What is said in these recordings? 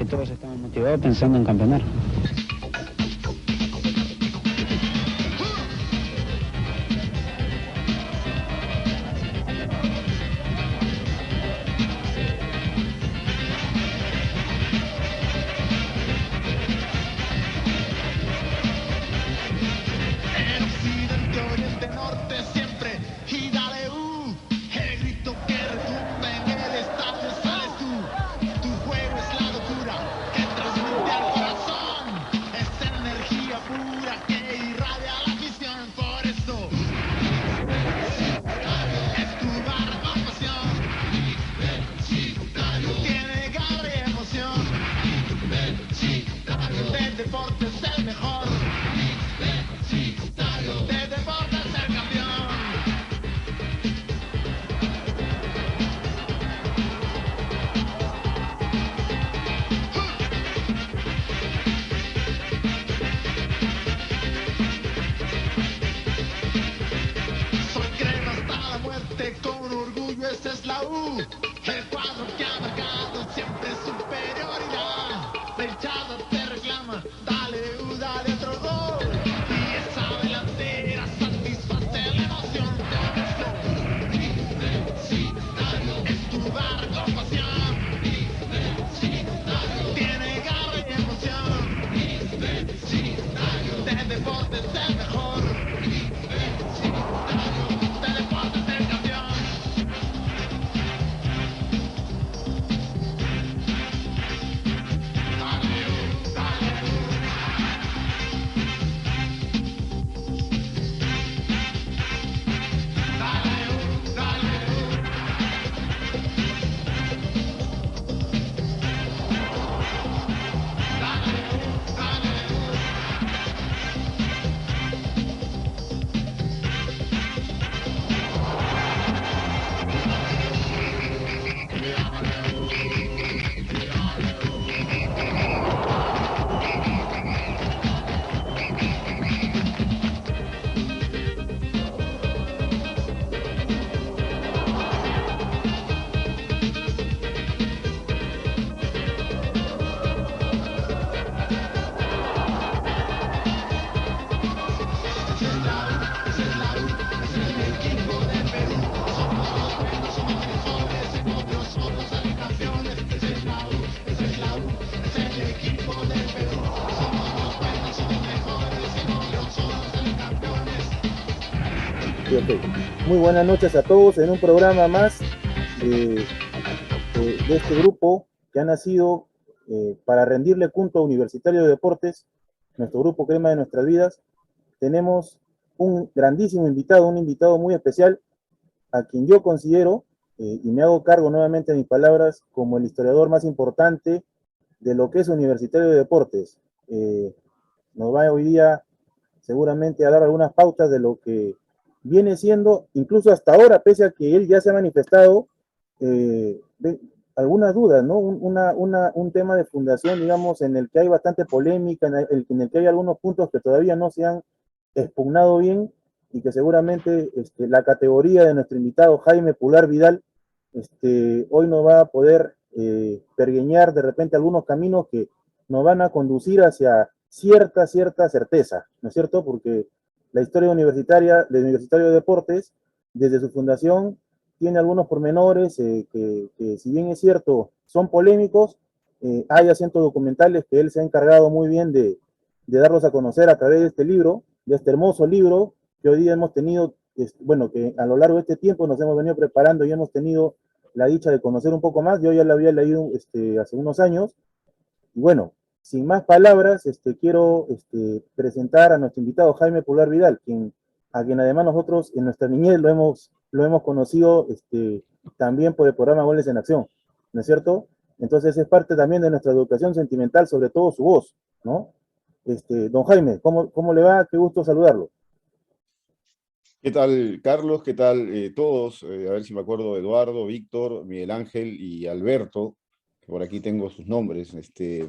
que todos estamos motivados pensando en campeonar. Ok. Muy buenas noches a todos en un programa más de, de este grupo que ha nacido para rendirle culto a Universitario de Deportes, nuestro grupo Crema de Nuestras Vidas. Tenemos un grandísimo invitado, un invitado muy especial, a quien yo considero, y me hago cargo nuevamente de mis palabras, como el historiador más importante de lo que es Universitario de Deportes. Nos va hoy día seguramente a dar algunas pautas de lo que viene siendo, incluso hasta ahora, pese a que él ya se ha manifestado, algunas dudas, ¿no? Un tema de fundación, digamos, en el que hay bastante polémica, en el que hay algunos puntos que todavía no se han expugnado bien y que seguramente la categoría de nuestro invitado Jaime Pular Vidal hoy nos va a poder pergueñar de repente algunos caminos que nos van a conducir hacia cierta certeza, ¿no es cierto? Porque la historia universitaria del Universitario de Deportes, desde su fundación, tiene algunos pormenores que, si bien es cierto, son polémicos, hay asientos documentales que él se ha encargado muy bien de darlos a conocer a través de este libro, de este hermoso libro que hoy día hemos tenido, bueno, que a lo largo de este tiempo nos hemos venido preparando y hemos tenido la dicha de conocer un poco más. Yo ya lo había leído hace unos años. Y bueno, sin más palabras, quiero presentar a nuestro invitado Jaime Pular Vidal, a quien además nosotros en nuestra niñez lo hemos conocido también por el programa Goles en Acción, ¿no es cierto? Entonces es parte también de nuestra educación sentimental, sobre todo su voz, ¿no? Don Jaime, ¿cómo le va? Qué gusto saludarlo. ¿Qué tal, Carlos? ¿Qué tal todos? A ver si me acuerdo, Eduardo, Víctor, Miguel Ángel y Alberto, que por aquí tengo sus nombres,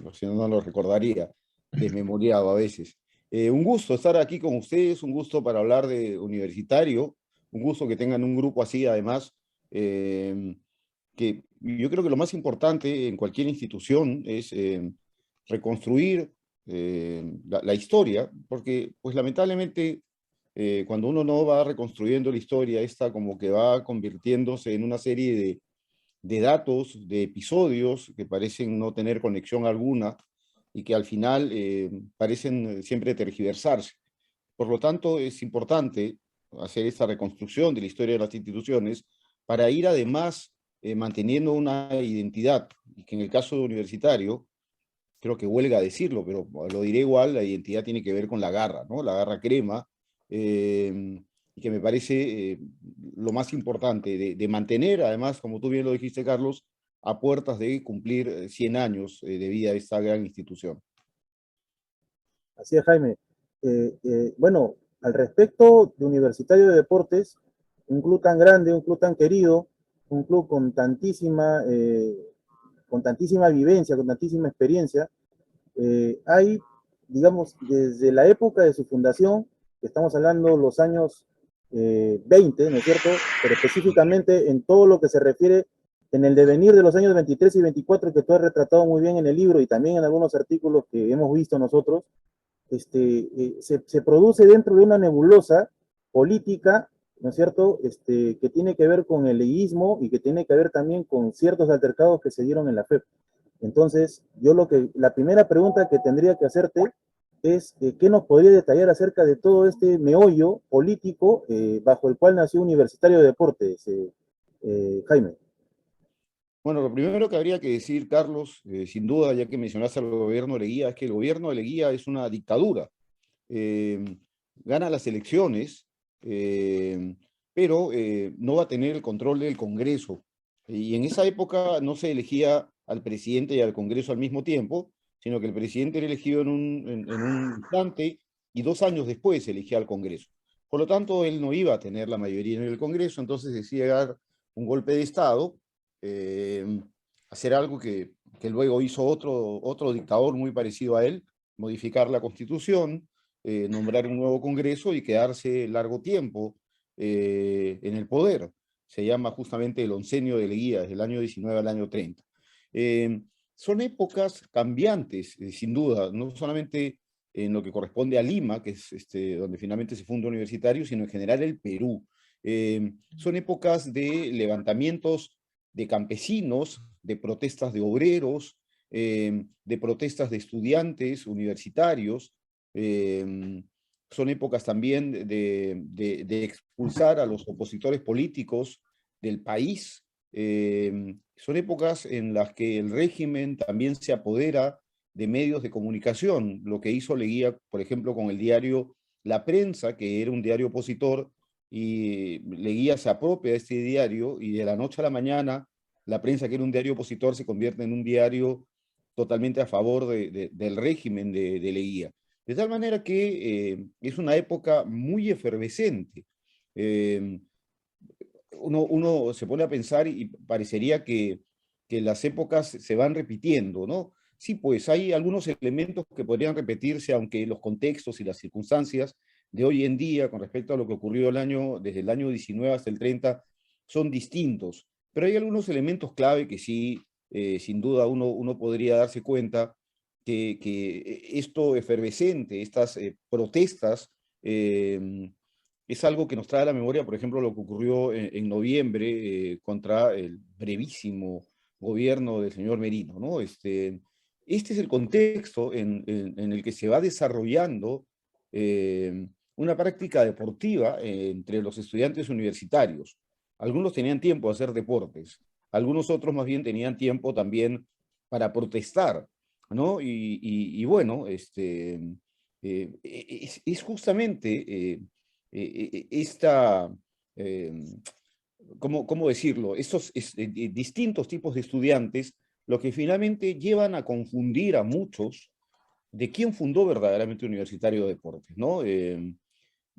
por si no, no los recordaría, desmemoriado a veces. Un gusto estar aquí con ustedes, un gusto para hablar de universitario, un gusto que tengan un grupo así, además, que yo creo que lo más importante en cualquier institución es reconstruir la historia, porque pues lamentablemente cuando uno no va reconstruyendo la historia, esta como que va convirtiéndose en una serie de datos, de episodios que parecen no tener conexión alguna y que al final parecen siempre tergiversarse. Por lo tanto, es importante hacer esta reconstrucción de la historia de las instituciones para ir además manteniendo una identidad, y que en el caso universitario, creo que huelga decirlo, pero lo diré igual, la identidad tiene que ver con la garra, ¿no? La garra crema, y que me parece lo más importante de mantener, además, como tú bien lo dijiste, Carlos, a puertas de cumplir 100 años de vida de esta gran institución. Así es, Jaime. Bueno, al respecto de Universitario de Deportes, un club tan grande, un club tan querido, un club con tantísima vivencia, con tantísima experiencia, hay, digamos, desde la época de su fundación, que estamos hablando los años 20, ¿no es cierto? Pero específicamente en todo lo que se refiere en el devenir de los años 23 y 24, que tú has retratado muy bien en el libro y también en algunos artículos que hemos visto nosotros, se produce dentro de una nebulosa política, ¿no es cierto?, que tiene que ver con el leísmo y que tiene que ver también con ciertos altercados que se dieron en la FEP. Entonces, la primera pregunta que tendría que hacerte es, ¿qué nos podría detallar acerca de todo este meollo político bajo el cual nació Universitario de Deportes, Jaime? Bueno, lo primero que habría que decir, Carlos, sin duda, ya que mencionaste al gobierno de Leguía, es que el gobierno de Leguía es una dictadura. Eh, Gana las elecciones, eh, pero no va a tener el control del Congreso. Y en esa época no se elegía al presidente y al Congreso al mismo tiempo, sino que el presidente era elegido en un instante y 2 años después se elegía al Congreso. Por lo tanto, él no iba a tener la mayoría en el Congreso, entonces decide dar un golpe de Estado, eh, hacer algo que luego hizo otro dictador muy parecido a él, modificar la Constitución, nombrar un nuevo Congreso y quedarse largo tiempo en el poder. Se llama justamente el oncenio de Leguía, desde el año 19 al año 30. Eh, Son épocas cambiantes, sin duda, no solamente en lo que corresponde a Lima, que es donde finalmente se funda universitario, sino en general el Perú. Son épocas de levantamientos de campesinos, de protestas de obreros, de protestas de estudiantes universitarios. eh, Son épocas también de expulsar a los opositores políticos del país. Son épocas en las que el régimen también se apodera de medios de comunicación, lo que hizo Leguía, por ejemplo, con el diario La Prensa, que era un diario opositor, y Leguía se apropia de este diario y de la noche a la mañana La Prensa, que era un diario opositor, se convierte en un diario totalmente a favor del régimen de Leguía. De tal manera que es una época muy efervescente. Eh, Uno se pone a pensar y parecería que las épocas se van repitiendo, ¿no? Sí, pues hay algunos elementos que podrían repetirse, aunque los contextos y las circunstancias de hoy en día con respecto a lo que ocurrió desde el año 19 hasta el 30 son distintos. Pero hay algunos elementos clave que sí, sin duda, uno podría darse cuenta que esto efervescente, estas protestas, es algo que nos trae a la memoria, por ejemplo, lo que ocurrió en noviembre contra el brevísimo gobierno del señor Merino, ¿no? Este es el contexto en el que se va desarrollando una práctica deportiva entre los estudiantes universitarios. Algunos tenían tiempo de hacer deportes, algunos otros más bien tenían tiempo también para protestar, ¿no? Y bueno, es justamente esta, eh, ¿cómo decirlo? Estos distintos tipos de estudiantes, lo que finalmente llevan a confundir a muchos de quién fundó verdaderamente Universitario de Deportes, ¿no?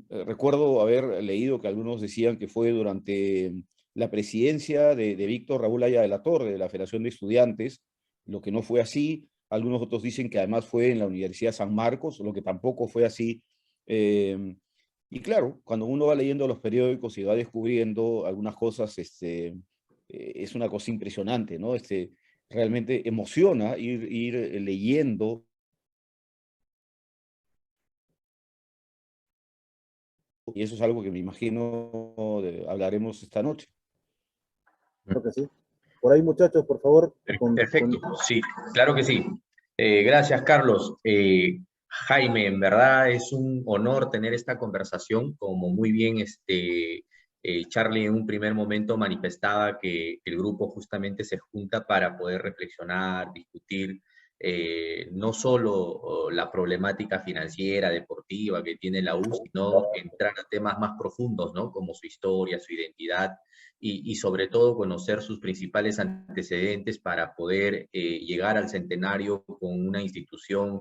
Recuerdo haber leído que algunos decían que fue durante la presidencia de Víctor Raúl Haya de la Torre, de la Federación de Estudiantes, lo que no fue así. Algunos otros dicen que además fue en la Universidad San Marcos, lo que tampoco fue así. Eh, y claro, cuando uno va leyendo los periódicos y va descubriendo algunas cosas es una cosa impresionante, ¿no? Realmente emociona ir leyendo, y eso es algo que me imagino hablaremos esta noche. Creo que sí. Por ahí, muchachos, por favor. Perfecto, sí, claro que sí. Gracias, Carlos. Jaime, en verdad es un honor tener esta conversación. Como muy bien Charlie en un primer momento manifestaba que el grupo justamente se junta para poder reflexionar, discutir no solo la problemática financiera, deportiva que tiene la U, sino entrar a temas más profundos, ¿no? Como su historia, su identidad y sobre todo conocer sus principales antecedentes para poder llegar al centenario con una institución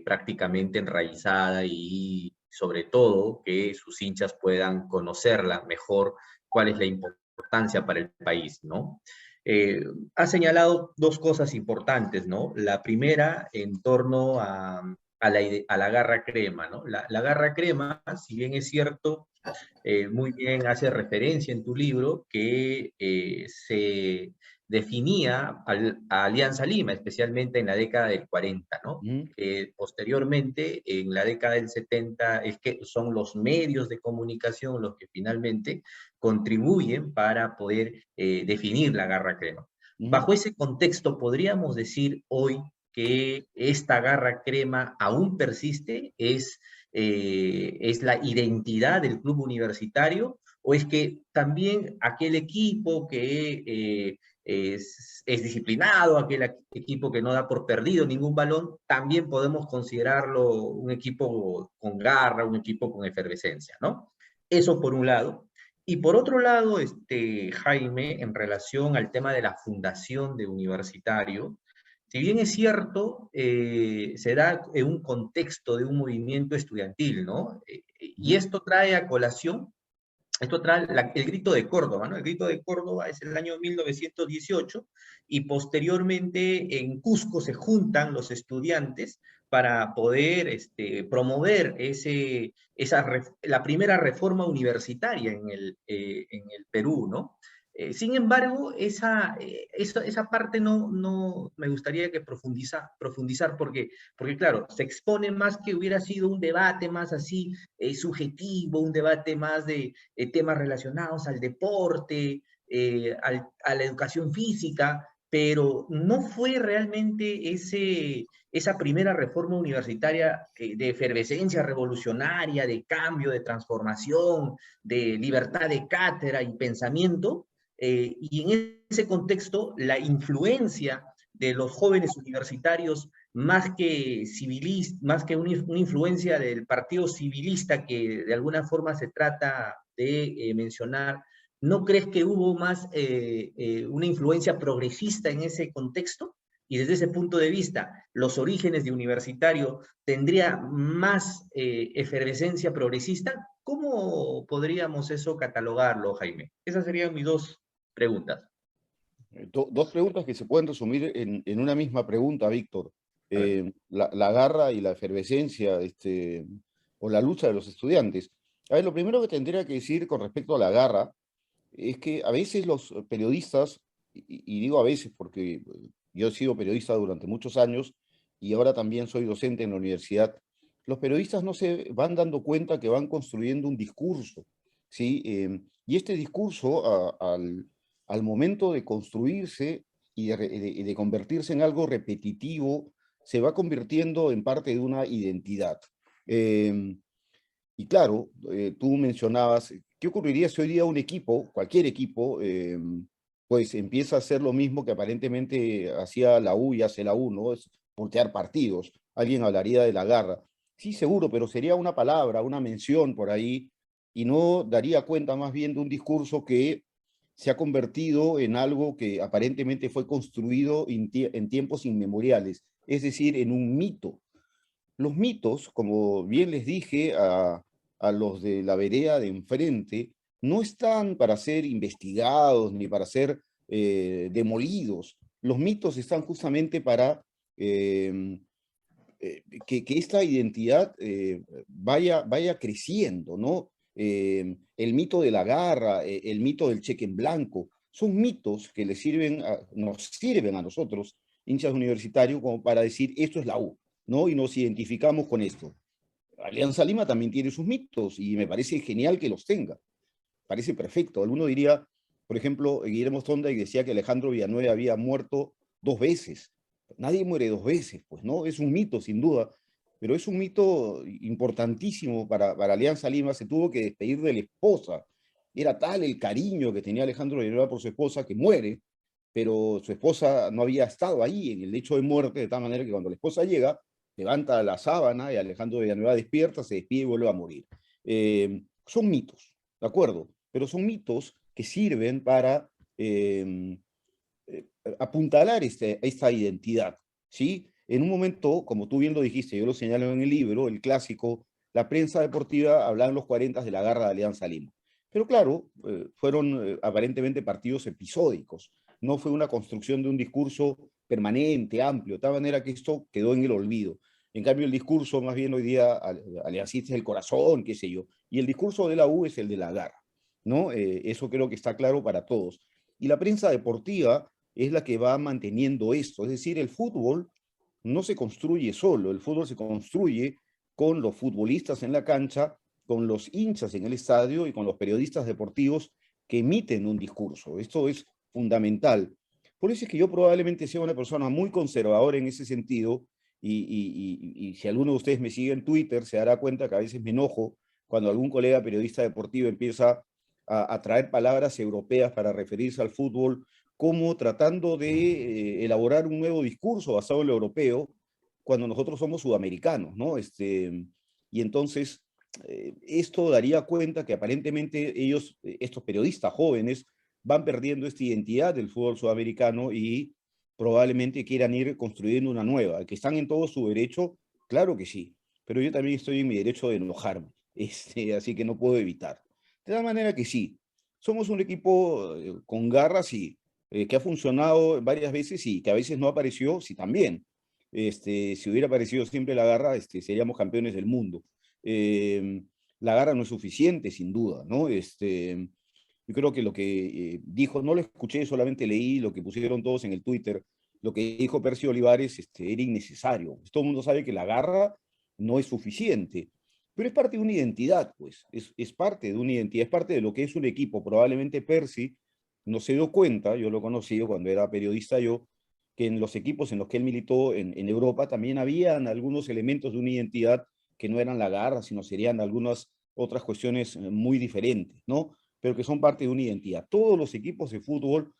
prácticamente enraizada y sobre todo que sus hinchas puedan conocerla mejor, cuál es la importancia para el país, ¿no? Ha señalado dos cosas importantes, ¿no? La primera, en torno a la garra crema, ¿no? La garra crema, si bien es cierto, muy bien hace referencia en tu libro que se definía a Alianza Lima, especialmente en la década del 40, ¿no? Posteriormente, en la década del 70, es que son los medios de comunicación los que finalmente contribuyen para poder definir la garra crema. Bajo ese contexto, podríamos decir hoy que esta garra crema aún persiste, es la identidad del club universitario, o es que también aquel equipo que es disciplinado, aquel equipo que no da por perdido ningún balón, también podemos considerarlo un equipo con garra, un equipo con efervescencia, ¿no? Eso por un lado. Y por otro lado, Jaime, en relación al tema de la fundación de Universitario, si bien es cierto, se da en un contexto de un movimiento estudiantil, ¿no? Y esto trae a colación, esto trae el Grito de Córdoba, ¿no? El Grito de Córdoba es el año 1918 y posteriormente en Cusco se juntan los estudiantes para poder promover la primera reforma universitaria en el Perú, ¿no? Sin embargo, esa parte no me gustaría que profundizar porque, claro, se expone más que hubiera sido un debate más así subjetivo, un debate más de temas relacionados al deporte, a la educación física, pero no fue realmente esa primera reforma universitaria de efervescencia revolucionaria, de cambio, de transformación, de libertad de cátedra y pensamiento, y en ese contexto la influencia de los jóvenes universitarios más que una influencia del partido civilista que de alguna forma se trata de mencionar, ¿no crees que hubo más una influencia progresista en ese contexto? Y desde ese punto de vista, los orígenes de Universitario tendría más efervescencia progresista. ¿Cómo podríamos eso catalogarlo, Jaime? Esas serían mis dos preguntas. Dos preguntas que se pueden resumir en una misma pregunta, Víctor. La garra y la efervescencia o la lucha de los estudiantes. A ver, lo primero que tendría que decir con respecto a la garra es que a veces los periodistas, y digo a veces porque yo he sido periodista durante muchos años y ahora también soy docente en la universidad, los periodistas no se van dando cuenta que van construyendo un discurso, ¿sí? Y este discurso al momento de construirse y de convertirse en algo repetitivo, se va convirtiendo en parte de una identidad. Y claro, tú mencionabas, ¿qué ocurriría si hoy día un equipo, cualquier equipo, pues empieza a hacer lo mismo que aparentemente hacía la U y hace la U, ¿no? Es voltear partidos. Alguien hablaría de la garra. Sí, seguro, pero sería una palabra, una mención por ahí, y no daría cuenta más bien de un discurso que se ha convertido en algo que aparentemente fue construido en tiempos inmemoriales, es decir, en un mito. Los mitos, como bien les dije a los de la vereda de enfrente, no están para ser investigados ni para ser demolidos. Los mitos están justamente para que esta identidad vaya creciendo, ¿no? El mito de la garra, el mito del cheque en blanco, son mitos que nos sirven a nosotros, hinchas universitarios, como para decir, esto es la U, ¿no? Y nos identificamos con esto. Alianza Lima también tiene sus mitos y me parece genial que los tenga. Parece perfecto. Alguno diría, por ejemplo, Guillermo Zonda decía que Alejandro Villanueva había muerto 2 veces. Nadie muere 2 veces, pues, ¿no? Es un mito, sin duda, pero es un mito importantísimo para Alianza Lima. Se tuvo que despedir de la esposa. Era tal el cariño que tenía Alejandro Villanueva por su esposa que muere, pero su esposa no había estado ahí en el lecho de muerte, de tal manera que cuando la esposa llega, levanta la sábana y Alejandro Villanueva despierta, se despide y vuelve a morir. Son mitos, ¿de acuerdo? Pero son mitos que sirven para apuntalar esta identidad, ¿sí? En un momento, como tú bien lo dijiste, yo lo señalo en el libro, el clásico, la prensa deportiva hablaba en los 40 de la garra de Alianza Lima. Pero claro, fueron aparentemente partidos episódicos, no fue una construcción de un discurso permanente, amplio, de tal manera que esto quedó en el olvido. En cambio, el discurso más bien hoy día aliancista es el corazón, qué sé yo, y el discurso de la U es el de la garra, ¿no? Eso creo que está claro para todos. Y la prensa deportiva es la que va manteniendo esto, es decir, el fútbol no se construye solo, el fútbol se construye con los futbolistas en la cancha, con los hinchas en el estadio y con los periodistas deportivos que emiten un discurso. Esto es fundamental. Por eso es que yo probablemente sea una persona muy conservadora en ese sentido y si alguno de ustedes me sigue en Twitter se dará cuenta que a veces me enojo cuando algún colega periodista deportivo empieza a traer palabras europeas para referirse al fútbol como tratando de elaborar un nuevo discurso basado en lo europeo cuando nosotros somos sudamericanos, ¿no? Y entonces esto daría cuenta que aparentemente ellos, estos periodistas jóvenes, van perdiendo esta identidad del fútbol sudamericano y probablemente quieran ir construyendo una nueva. Que están en todo su derecho, claro que sí, pero yo también estoy en mi derecho de enojarme, así que no puedo evitar. De tal manera que sí, somos un equipo con garras y que ha funcionado varias veces y que a veces no apareció, sí también. Si hubiera aparecido siempre la garra, seríamos campeones del mundo. La garra no es suficiente, sin duda, ¿no? Yo creo que lo que dijo, no lo escuché, solamente leí lo que pusieron todos en el Twitter, lo que dijo Percy Olivares era innecesario. Todo el mundo sabe que la garra no es suficiente, pero es parte de una identidad, pues, es parte de una identidad, es parte de lo que es un equipo. Probablemente Percy no se dio cuenta, yo lo he conocido cuando era periodista yo, que en los equipos en los que él militó en Europa también habían algunos elementos de una identidad que no eran la garra, sino serían algunas otras cuestiones muy diferentes, ¿no? Pero que son parte de una identidad. Todos los equipos de fútbol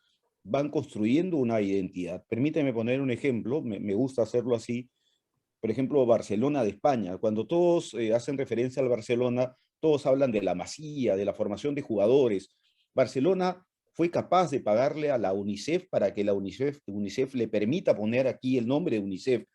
van construyendo una identidad. Permíteme poner un ejemplo, me gusta hacerlo así. Por ejemplo, Barcelona de España. Cuando todos hacen referencia al Barcelona, todos hablan de la Masía, de la formación de jugadores. Barcelona fue capaz de pagarle a la UNICEF para que la UNICEF le permita poner aquí el nombre de UNICEF.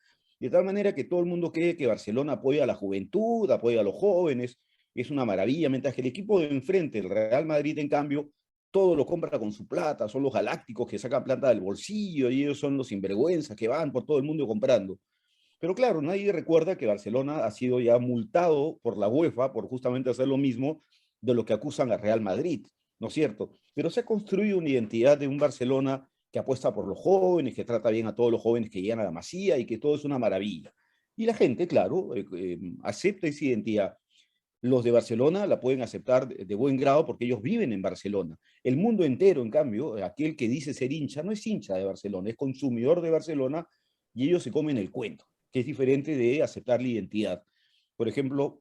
De tal manera que todo el mundo cree que Barcelona apoya a la juventud, apoya a los jóvenes, es una maravilla, mientras que el equipo de enfrente, el Real Madrid, en cambio, todo lo compra con su plata, son los galácticos que sacan plata del bolsillo y ellos son los sinvergüenzas que van por todo el mundo comprando. Pero claro, nadie recuerda que Barcelona ha sido ya multado por la UEFA por justamente hacer lo mismo de lo que acusan a Real Madrid, ¿no es cierto? Pero se ha construido una identidad de un Barcelona que apuesta por los jóvenes, que trata bien a todos los jóvenes que llegan a la Masía y que todo es una maravilla. Y la gente, claro, acepta esa identidad. Los de Barcelona la pueden aceptar de buen grado porque ellos viven en Barcelona. El mundo entero, en cambio, aquel que dice ser hincha, no es hincha de Barcelona, es consumidor de Barcelona y ellos se comen el cuento, que es diferente de aceptar la identidad. Por ejemplo,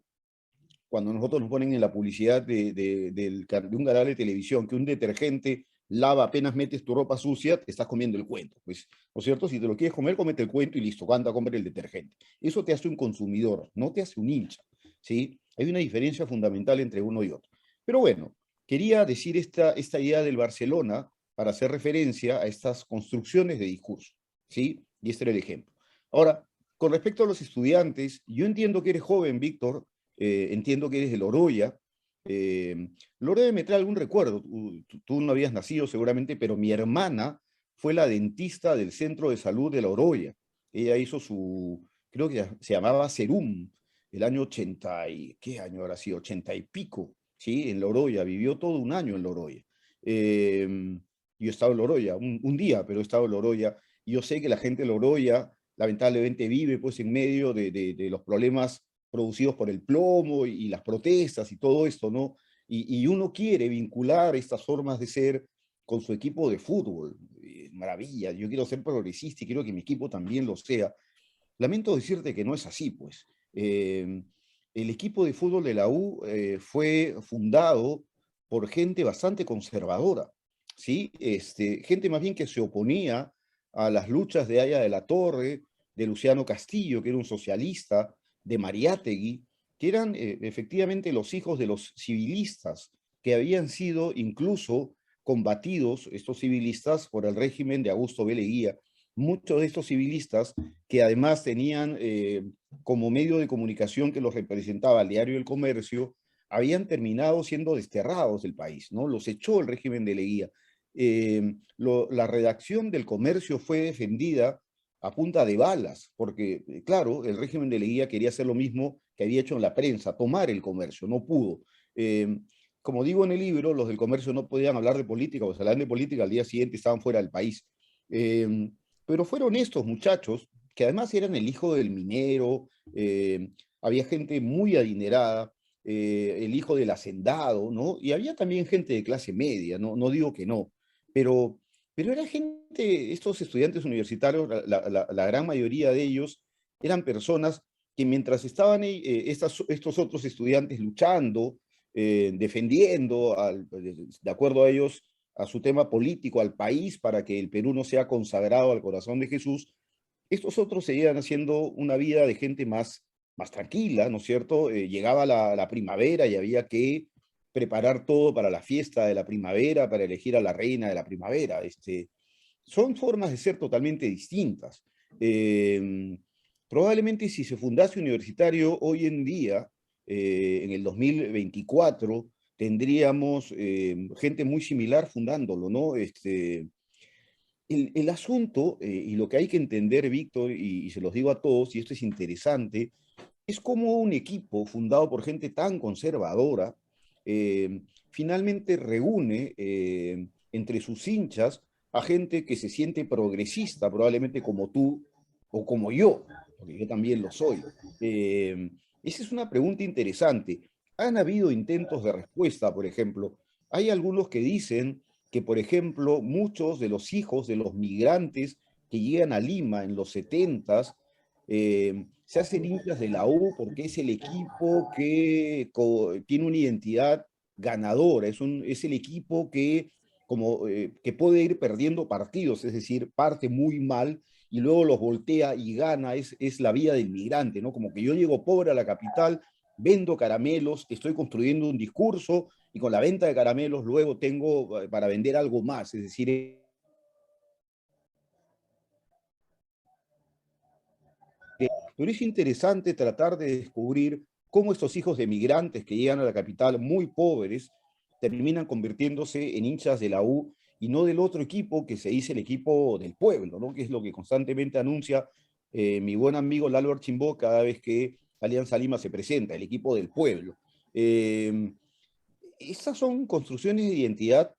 cuando nosotros nos ponen en la publicidad de un canal de televisión que un detergente lava apenas metes tu ropa sucia, te estás comiendo el cuento. Pues, ¿no es cierto? Si te lo quieres comer, cómete el cuento y listo, anda a comer el detergente. Eso te hace un consumidor, no te hace un hincha, ¿sí? Hay una diferencia fundamental entre uno y otro. Pero bueno, quería decir esta idea del Barcelona para hacer referencia a estas construcciones de discurso, ¿sí? Y este era el ejemplo. Ahora, con respecto a los estudiantes, yo entiendo que eres joven, Víctor, entiendo que eres de Loroya. Loroya me trae algún recuerdo. Tú no habías nacido seguramente, pero mi hermana fue la dentista del centro de salud de Loroya. Ella hizo creo que se llamaba Serum, el año 80, ¿qué año habrá sido? 80 y pico, ¿sí? En Loroya, vivió todo un año en Loroya. Yo he estado en Loroya, un día, pero he estado en Loroya, y yo sé que la gente de Loroya lamentablemente vive pues en medio de los problemas producidos por el plomo y las protestas y todo esto, ¿no? Y uno quiere vincular estas formas de ser con su equipo de fútbol. Maravilla, yo quiero ser progresista y quiero que mi equipo también lo sea. Lamento decirte que no es así, pues. El equipo de fútbol de la U fue fundado por gente bastante conservadora, ¿sí? Gente más bien que se oponía a las luchas de Aya de la Torre, de Luciano Castillo, que era un socialista, de Mariátegui, que eran efectivamente los hijos de los civilistas, que habían sido incluso combatidos, estos civilistas, por el régimen de Augusto B. Leguía. Muchos de estos civilistas, que además tenían como medio de comunicación que los representaba el diario El Comercio, habían terminado siendo desterrados del país, ¿no? Los echó el régimen de Leguía. La redacción del Comercio fue defendida a punta de balas, porque, claro, el régimen de Leguía quería hacer lo mismo que había hecho en la prensa, tomar el Comercio, no pudo. Como digo en el libro, los del Comercio no podían hablar de política, o sea, hablaban de política, al día siguiente estaban fuera del país. Pero fueron estos muchachos, que además eran el hijo del minero, había gente muy adinerada, el hijo del hacendado, ¿no? Y había también gente de clase media, no digo que no, pero, pero era gente, estos estudiantes universitarios, la gran mayoría de ellos eran personas que mientras estaban estos otros estudiantes luchando, defendiendo, de acuerdo a ellos, a su tema político, al país, para que el Perú no sea consagrado al corazón de Jesús, estos otros seguían haciendo una vida de gente más tranquila, ¿no es cierto? Llegaba la primavera y había que preparar todo para la fiesta de la primavera, para elegir a la reina de la primavera. Son formas de ser totalmente distintas. Probablemente si se fundase universitario hoy en día, en el 2024, tendríamos gente muy similar fundándolo, ¿no? El asunto, y lo que hay que entender, Víctor, y se los digo a todos, y esto es interesante, es como un equipo fundado por gente tan conservadora finalmente reúne entre sus hinchas a gente que se siente progresista, probablemente como tú o como yo, porque yo también lo soy. Esa es una pregunta interesante. Han habido intentos de respuesta, por ejemplo. Hay algunos que dicen que, por ejemplo, muchos de los hijos de los migrantes que llegan a Lima en los 70s se hacen hinchas de la U porque es el equipo que tiene una identidad ganadora, es el equipo que puede ir perdiendo partidos, es decir, parte muy mal y luego los voltea y gana, es la vida del migrante, ¿no? Como que yo llego pobre a la capital, vendo caramelos, estoy construyendo un discurso y con la venta de caramelos luego tengo para vender algo más, es decir, pero es interesante tratar de descubrir cómo estos hijos de migrantes que llegan a la capital muy pobres terminan convirtiéndose en hinchas de la U y no del otro equipo que se dice el equipo del pueblo, ¿no? Que es lo que constantemente anuncia mi buen amigo Lalo Archimbó cada vez que Alianza Lima se presenta, el equipo del pueblo. Esas son construcciones de identidad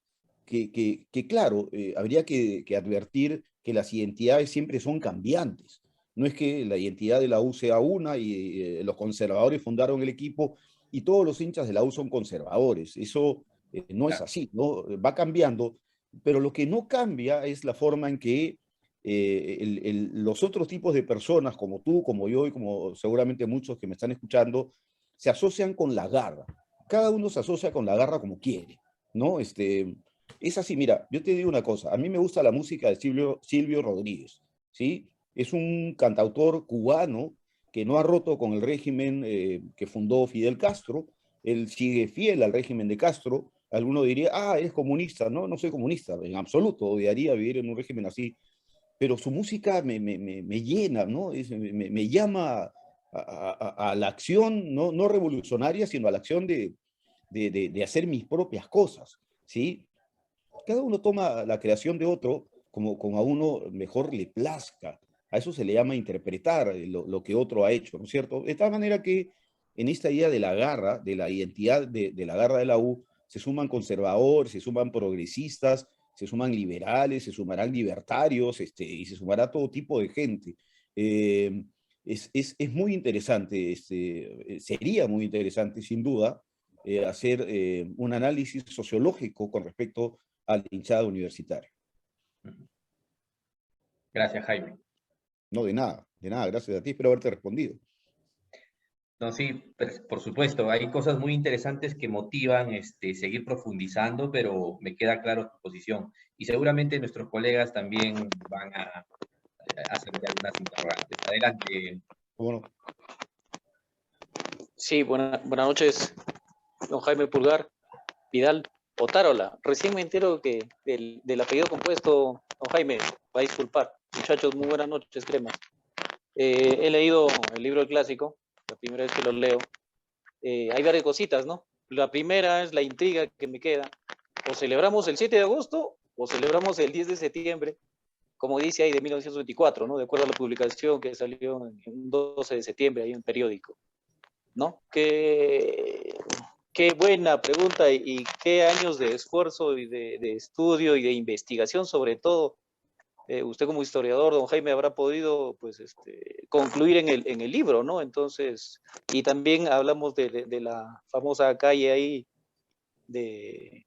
claro, habría que advertir que las identidades siempre son cambiantes. No es que la identidad de la U sea una y los conservadores fundaron el equipo y todos los hinchas de la U son conservadores. Eso no es así, ¿no? Va cambiando, pero lo que no cambia es la forma en que los otros tipos de personas, como tú, como yo y como seguramente muchos que me están escuchando, se asocian con la garra. Cada uno se asocia con la garra como quiere, ¿no? Es así, mira, yo te digo una cosa, a mí me gusta la música de Silvio Rodríguez, ¿sí? Es un cantautor cubano que no ha roto con el régimen que fundó Fidel Castro, él sigue fiel al régimen de Castro, alguno diría, es comunista, no, no soy comunista, en absoluto, odiaría vivir en un régimen así, pero su música me llena, ¿no? Me llama a la acción, no revolucionaria, sino a la acción de hacer mis propias cosas, ¿sí? Cada uno toma la creación de otro como a uno mejor le plazca. A eso se le llama interpretar lo que otro ha hecho, ¿no es cierto? De tal manera que en esta idea de la garra, de la identidad de la garra de la U, se suman conservadores, se suman progresistas, se suman liberales, se sumarán libertarios, y se sumará todo tipo de gente. Es muy interesante, sería muy interesante, sin duda, hacer un análisis sociológico con respecto a la hinchada universitaria. Gracias, Jaime. No, de nada, gracias a ti, espero haberte respondido. No, sí, pues, por supuesto, hay cosas muy interesantes que motivan seguir profundizando, pero me queda claro tu posición. Y seguramente nuestros colegas también van a hacerle algunas interrogantes. Adelante. Bueno, Sí, buenas noches, don Jaime Pulgar, Vidal, Otárola. Recién me entero que del apellido compuesto, don Jaime, va a disculpar. Muchachos, muy buenas noches, crema. He leído el libro El Clásico, la primera vez que lo leo. Hay varias cositas, ¿no? La primera es la intriga que me queda. O celebramos el 7 de agosto o celebramos el 10 de septiembre, como dice ahí de 1924, ¿no? De acuerdo a la publicación que salió en 12 de septiembre, ahí en un periódico, ¿no? Qué buena pregunta y qué años de esfuerzo y de estudio y de investigación, sobre todo. Usted como historiador, don Jaime, habrá podido pues, concluir en el libro, ¿no? Entonces, y también hablamos de la famosa calle ahí, de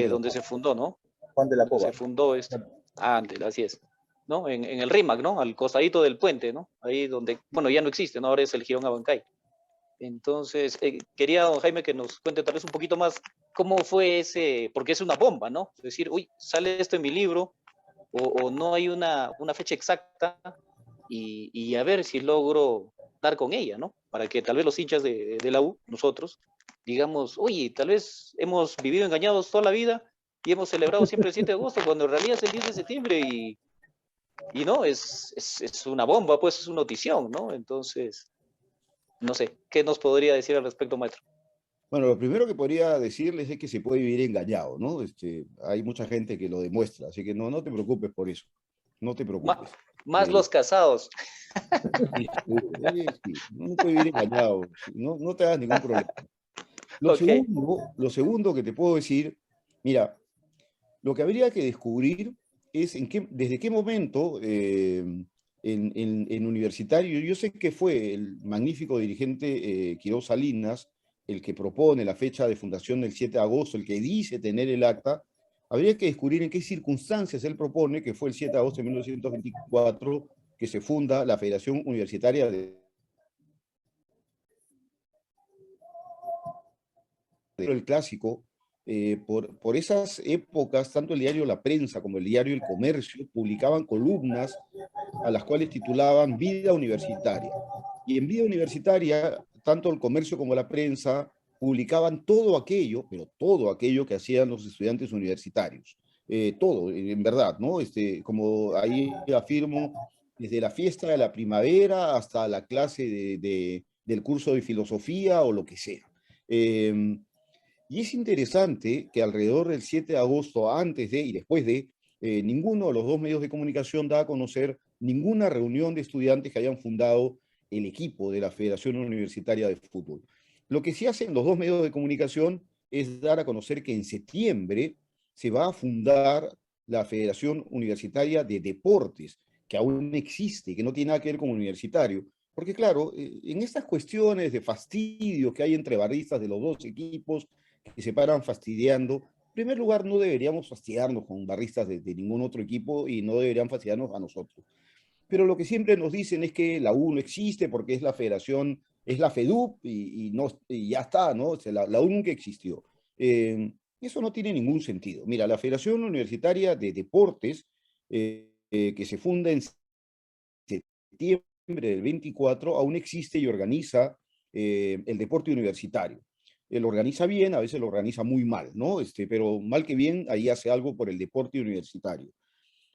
donde se fundó, ¿no? Juan de la Cova. Se fundó antes, así es, ¿no? En el RIMAC, ¿no? Al costadito del puente, ¿no? Ahí donde, bueno, ya no existe, ¿no? Ahora es el Girón Abancay. Entonces, quería, don Jaime, que nos cuente tal vez un poquito más cómo fue ese, porque es una bomba, ¿no? Es decir, uy, sale esto en mi libro, o no hay una fecha exacta, y a ver si logro dar con ella, ¿no? Para que tal vez los hinchas de la U, nosotros, digamos, oye, tal vez hemos vivido engañados toda la vida y hemos celebrado siempre el 7 de agosto, cuando en realidad es el 10 de septiembre y no, es una bomba, pues es una notición, ¿no? Entonces, no sé, ¿qué nos podría decir al respecto, maestro? bueno, lo primero que podría decirles es que se puede vivir engañado, ¿no? Hay mucha gente que lo demuestra, así que no te preocupes por eso, no te preocupes. Más los casados. Sí, no puede vivir engañado, no te hagas ningún problema. Okay. Lo segundo que te puedo decir, mira, lo que habría que descubrir es desde qué momento en Universitario, yo sé que fue el magnífico dirigente Quirós Salinas el que propone la fecha de fundación del 7 de agosto, el que dice tener el acta. Habría que descubrir en qué circunstancias él propone, que fue el 7 de agosto de 1924, que se funda la Federación Universitaria del Clásico. Por esas épocas, tanto el diario La Prensa como el diario El Comercio publicaban columnas a las cuales titulaban Vida Universitaria. Y en Vida Universitaria, tanto el Comercio como la Prensa publicaban todo aquello, pero todo aquello que hacían los estudiantes universitarios. Todo, en verdad, ¿no? Como ahí afirmo, desde la fiesta de la primavera hasta la clase del curso de filosofía o lo que sea. Y es interesante que alrededor del 7 de agosto, antes de y después de, ninguno de los dos medios de comunicación da a conocer ninguna reunión de estudiantes que hayan fundado el equipo de la Federación Universitaria de Fútbol. Lo que sí hacen los dos medios de comunicación es dar a conocer que en septiembre se va a fundar la Federación Universitaria de Deportes, que aún existe, que no tiene nada que ver con universitario. Porque claro, en estas cuestiones de fastidio que hay entre barristas de los dos equipos, que se paran fastidiando, en primer lugar no deberíamos fastidiarnos con barristas de ningún otro equipo y no deberían fastidiarnos a nosotros. Pero lo que siempre nos dicen es que la U no existe porque es la federación, es la FEDUP y ya está, ¿no? O sea, la U nunca existió. Eso no tiene ningún sentido. Mira, la Federación Universitaria de Deportes, que se funda en septiembre del 24, aún existe y organiza el deporte universitario. Lo organiza bien, a veces lo organiza muy mal, ¿no? Pero mal que bien, ahí hace algo por el deporte universitario.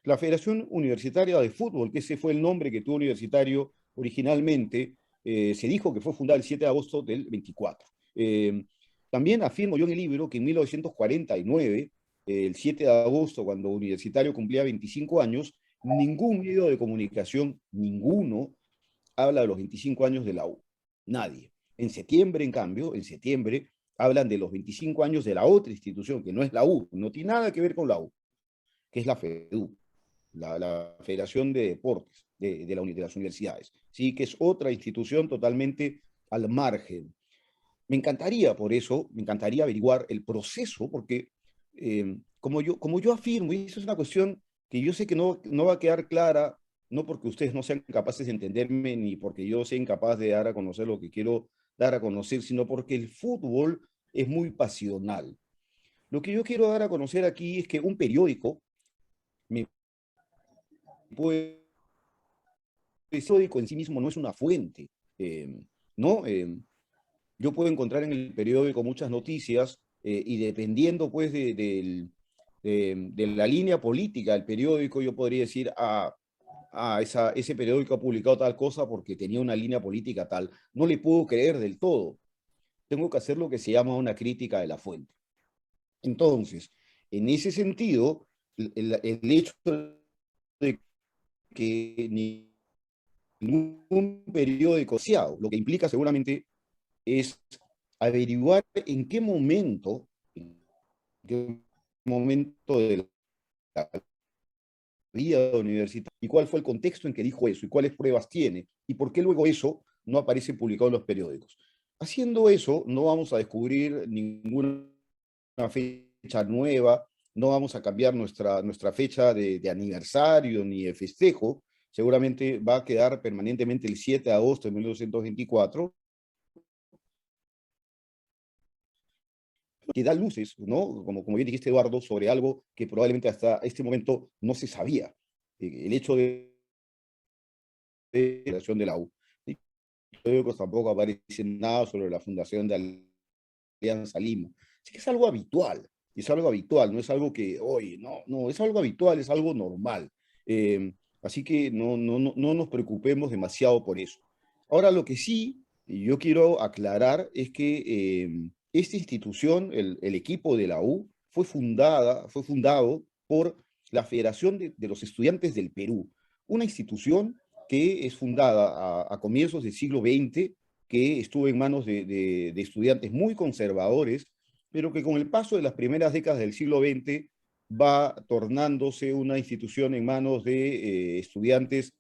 La Federación Universitaria de Fútbol, que ese fue el nombre que tuvo Universitario originalmente, se dijo que fue fundada el 7 de agosto del 24. También afirmo yo en el libro que en 1949, el 7 de agosto, cuando Universitario cumplía 25 años, ningún medio de comunicación, ninguno, habla de los 25 años de la U. Nadie. En septiembre, en cambio, en septiembre, hablan de los 25 años de la otra institución, que no es la U, no tiene nada que ver con la U, que es la FEDU, la Federación de Deportes de las Universidades, ¿sí? Que es otra institución totalmente al margen. Me encantaría, por eso, me encantaría averiguar el proceso, porque como yo afirmo, y eso es una cuestión que yo sé que no va a quedar clara, no porque ustedes no sean capaces de entenderme, ni porque yo sea incapaz de dar a conocer lo que quiero dar a conocer, sino porque el fútbol es muy pasional. Lo que yo quiero dar a conocer aquí es que un periódico, me puede, el periódico en sí mismo no es una fuente, ¿no? Yo puedo encontrar en el periódico muchas noticias y dependiendo pues de la línea política del periódico, yo podría decir, ese periódico ha publicado tal cosa porque tenía una línea política tal. No le puedo creer del todo. Tengo que hacer lo que se llama una crítica de la fuente. Entonces, en ese sentido, el hecho de que ningún periódico sea, lo que implica seguramente es averiguar en qué momento de la vida universitaria y cuál fue el contexto en que dijo eso y cuáles pruebas tiene y por qué luego eso no aparece publicado en los periódicos. Haciendo eso, no vamos a descubrir ninguna fecha nueva, no vamos a cambiar nuestra fecha de aniversario ni de festejo, seguramente va a quedar permanentemente el 7 de agosto de 1924, que da luces, ¿no? Como bien dijiste, Eduardo, sobre algo que probablemente hasta este momento no se sabía. El hecho de la fundación de la U. Y tampoco aparece nada sobre la fundación de Alianza Lima. Así que es algo habitual, no es algo que, oye, no, es algo habitual, es algo normal. Así que no nos preocupemos demasiado por eso. Ahora, lo que sí yo quiero aclarar es que esta institución, el equipo de la U, fue fundado por la Federación de los Estudiantes del Perú, una institución que es fundada a comienzos del siglo XX, que estuvo en manos de estudiantes muy conservadores, pero que con el paso de las primeras décadas del siglo XX va tornándose una institución en manos de estudiantes.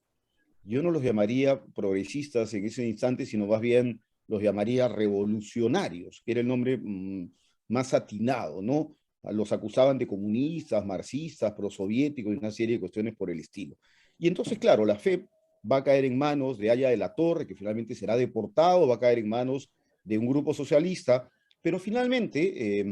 Yo no los llamaría progresistas en ese instante, sino más bien los llamaría revolucionarios, que era el nombre más atinado, ¿no? Los acusaban de comunistas, marxistas, prosoviéticos y una serie de cuestiones por el estilo. Y entonces, claro, la FEP va a caer en manos de Haya de la Torre, que finalmente será deportado, va a caer en manos de un grupo socialista, pero finalmente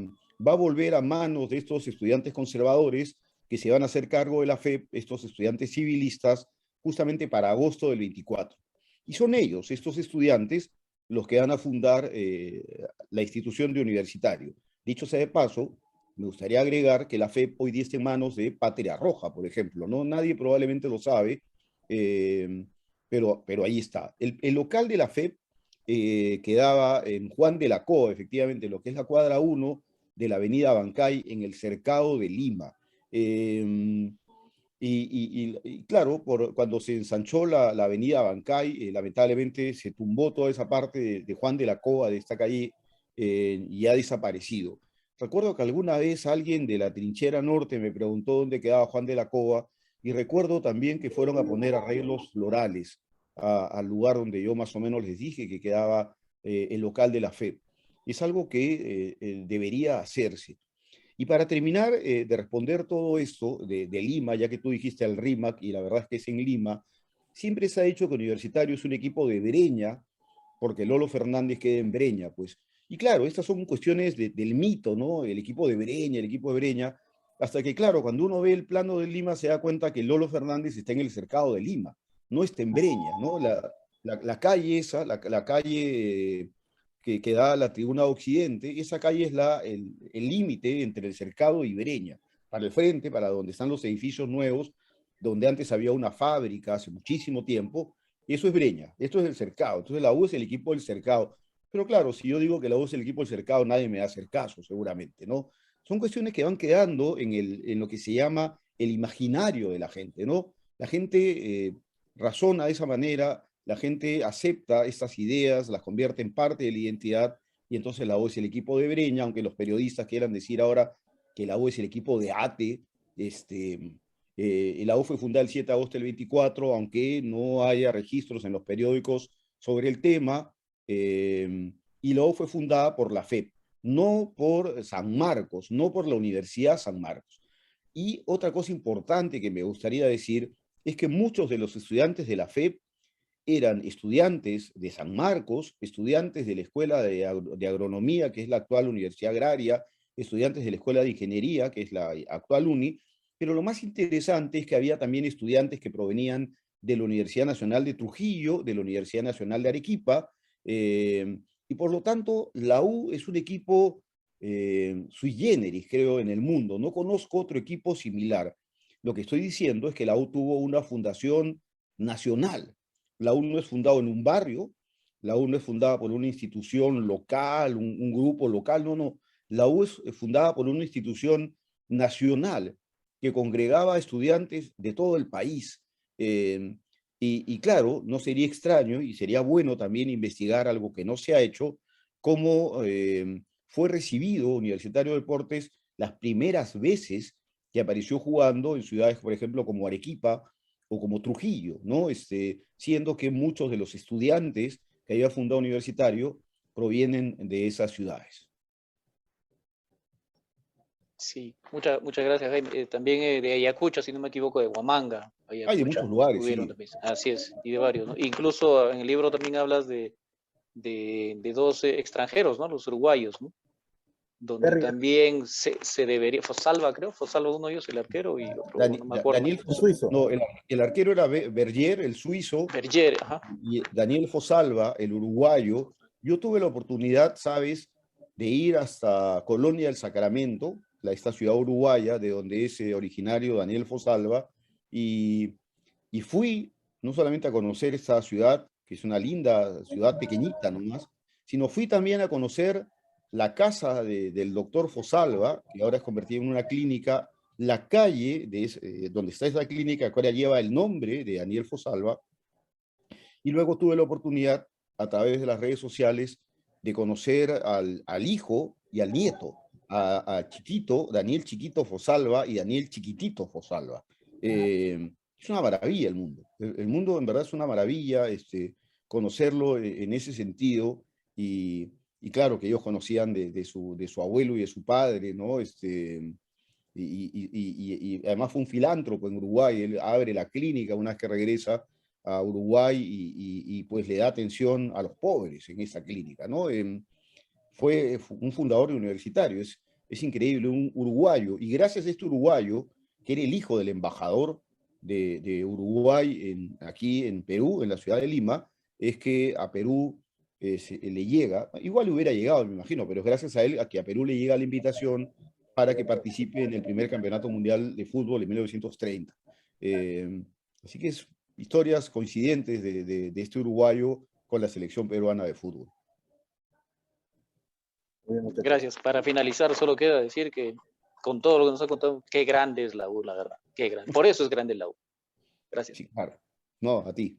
va a volver a manos de estos estudiantes conservadores que se van a hacer cargo de la FEP, estos estudiantes civilistas, justamente para agosto del 24. Y son ellos, estos estudiantes, los que van a fundar la institución de universitario. Dicho sea de paso, me gustaría agregar que la FEP hoy día está en manos de Patria Roja, por ejemplo, ¿no? Nadie probablemente lo sabe, pero ahí está. El local de la FEP quedaba en Juan de la Coa, efectivamente, lo que es la cuadra 1 de la avenida Bancay, en el cercado de Lima. Y claro, cuando se ensanchó la avenida Bancay, lamentablemente se tumbó toda esa parte de Juan de la Coa, de esta calle, y ha desaparecido. Recuerdo que alguna vez alguien de la trinchera norte me preguntó dónde quedaba Juan de la Coa, y recuerdo también que fueron a poner arreglos florales al lugar donde yo más o menos les dije que quedaba el local de la FEP. Es algo que debería hacerse. Y para terminar de responder todo esto de Lima, ya que tú dijiste al RIMAC, y la verdad es que es en Lima, siempre se ha dicho que Universitario es un equipo de Breña, porque Lolo Fernández queda en Breña, pues. Y claro, estas son cuestiones del mito, ¿no? El equipo de Breña, hasta que, claro, cuando uno ve el plano de Lima se da cuenta que Lolo Fernández está en el cercado de Lima, no está en Breña, ¿no? La calle esa, la calle que da a la tribuna occidente, esa calle es el límite entre el cercado y Breña, para el frente, para donde están los edificios nuevos, donde antes había una fábrica hace muchísimo tiempo, y eso es Breña, esto es el cercado, entonces la U es el equipo del cercado. Pero claro, si yo digo que la U es el equipo del cercado, nadie me va a hacer caso, seguramente, ¿no? Son cuestiones que van quedando en lo que se llama el imaginario de la gente, ¿no? La gente razona de esa manera, la gente acepta estas ideas, las convierte en parte de la identidad, y entonces la U es el equipo de Breña, aunque los periodistas quieran decir ahora que la U es el equipo de Ate. La U fue fundada el 7 de agosto del 24, aunque no haya registros en los periódicos sobre el tema, y la U fue fundada por la FEP, no por San Marcos, no por la Universidad San Marcos. Y otra cosa importante que me gustaría decir es que muchos de los estudiantes de la FEP eran estudiantes de San Marcos, estudiantes de la Escuela de Agronomía, que es la actual Universidad Agraria, estudiantes de la Escuela de Ingeniería, que es la actual UNI, pero lo más interesante es que había también estudiantes que provenían de la Universidad Nacional de Trujillo, de la Universidad Nacional de Arequipa, y por lo tanto la U es un equipo sui generis, creo, en el mundo. No conozco otro equipo similar. Lo que estoy diciendo es que la U tuvo una fundación nacional. La U no es fundada en un barrio, la U no es fundada por una institución local, un grupo local, no. La U es fundada por una institución nacional que congregaba a estudiantes de todo el país. Y claro, no sería extraño y sería bueno también investigar algo que no se ha hecho, cómo fue recibido Universitario de Deportes las primeras veces que apareció jugando en ciudades, por ejemplo, como Arequipa o como Trujillo, ¿no? Siendo que muchos de los estudiantes que había fundado Universitario provienen de esas ciudades. Sí, muchas gracias, Jaime. También de Ayacucho, si no me equivoco, de Huamanga. Hay de Ayacucho, muchos lugares, tuvieron sí. también. Así es, y de varios, ¿no? Incluso en el libro también hablas de dos extranjeros, ¿no? Los uruguayos, ¿no? Donde también se debería, Fosalva, creo, Fosalva uno de ellos, el arquero, y otro, no me acuerdo. Daniel suizo. No, el arquero era Berger, el suizo, Berger, ajá. y Daniel Fosalva, el uruguayo. Yo tuve la oportunidad, ¿sabes?, de ir hasta Colonia del Sacramento, esta ciudad uruguaya, de donde es originario Daniel Fosalva, y fui no solamente a conocer esta ciudad, que es una linda ciudad pequeñita nomás, sino fui también a conocer la casa del doctor Fosalva, que ahora es convertida en una clínica, la calle donde está esa clínica, que ahora lleva el nombre de Daniel Fosalva, y luego tuve la oportunidad, a través de las redes sociales, de conocer al hijo y al nieto, a Chiquito, Daniel Chiquito Fosalva y Daniel Chiquitito Fosalva. Es una maravilla el mundo. El mundo en verdad es una maravilla, conocerlo en ese sentido, y claro que ellos conocían de su abuelo y de su padre, ¿no? Y además fue un filántropo en Uruguay. Él abre la clínica una vez que regresa a Uruguay y pues le da atención a los pobres en esa clínica, ¿no? Fue un fundador universitario, es increíble, un uruguayo, y gracias a este uruguayo, que era el hijo del embajador de Uruguay aquí en Perú, en la ciudad de Lima, es que a Perú le llega, igual le hubiera llegado, me imagino, pero es gracias a él a que a Perú le llega la invitación para que participe en el primer campeonato mundial de fútbol en 1930. Así que es historias coincidentes de este uruguayo con la selección peruana de fútbol. Gracias. Para finalizar, solo queda decir que con todo lo que nos ha contado, qué grande es la U, la verdad. Qué grande. Por eso es grande la U. Gracias. Sí, claro. No, a ti.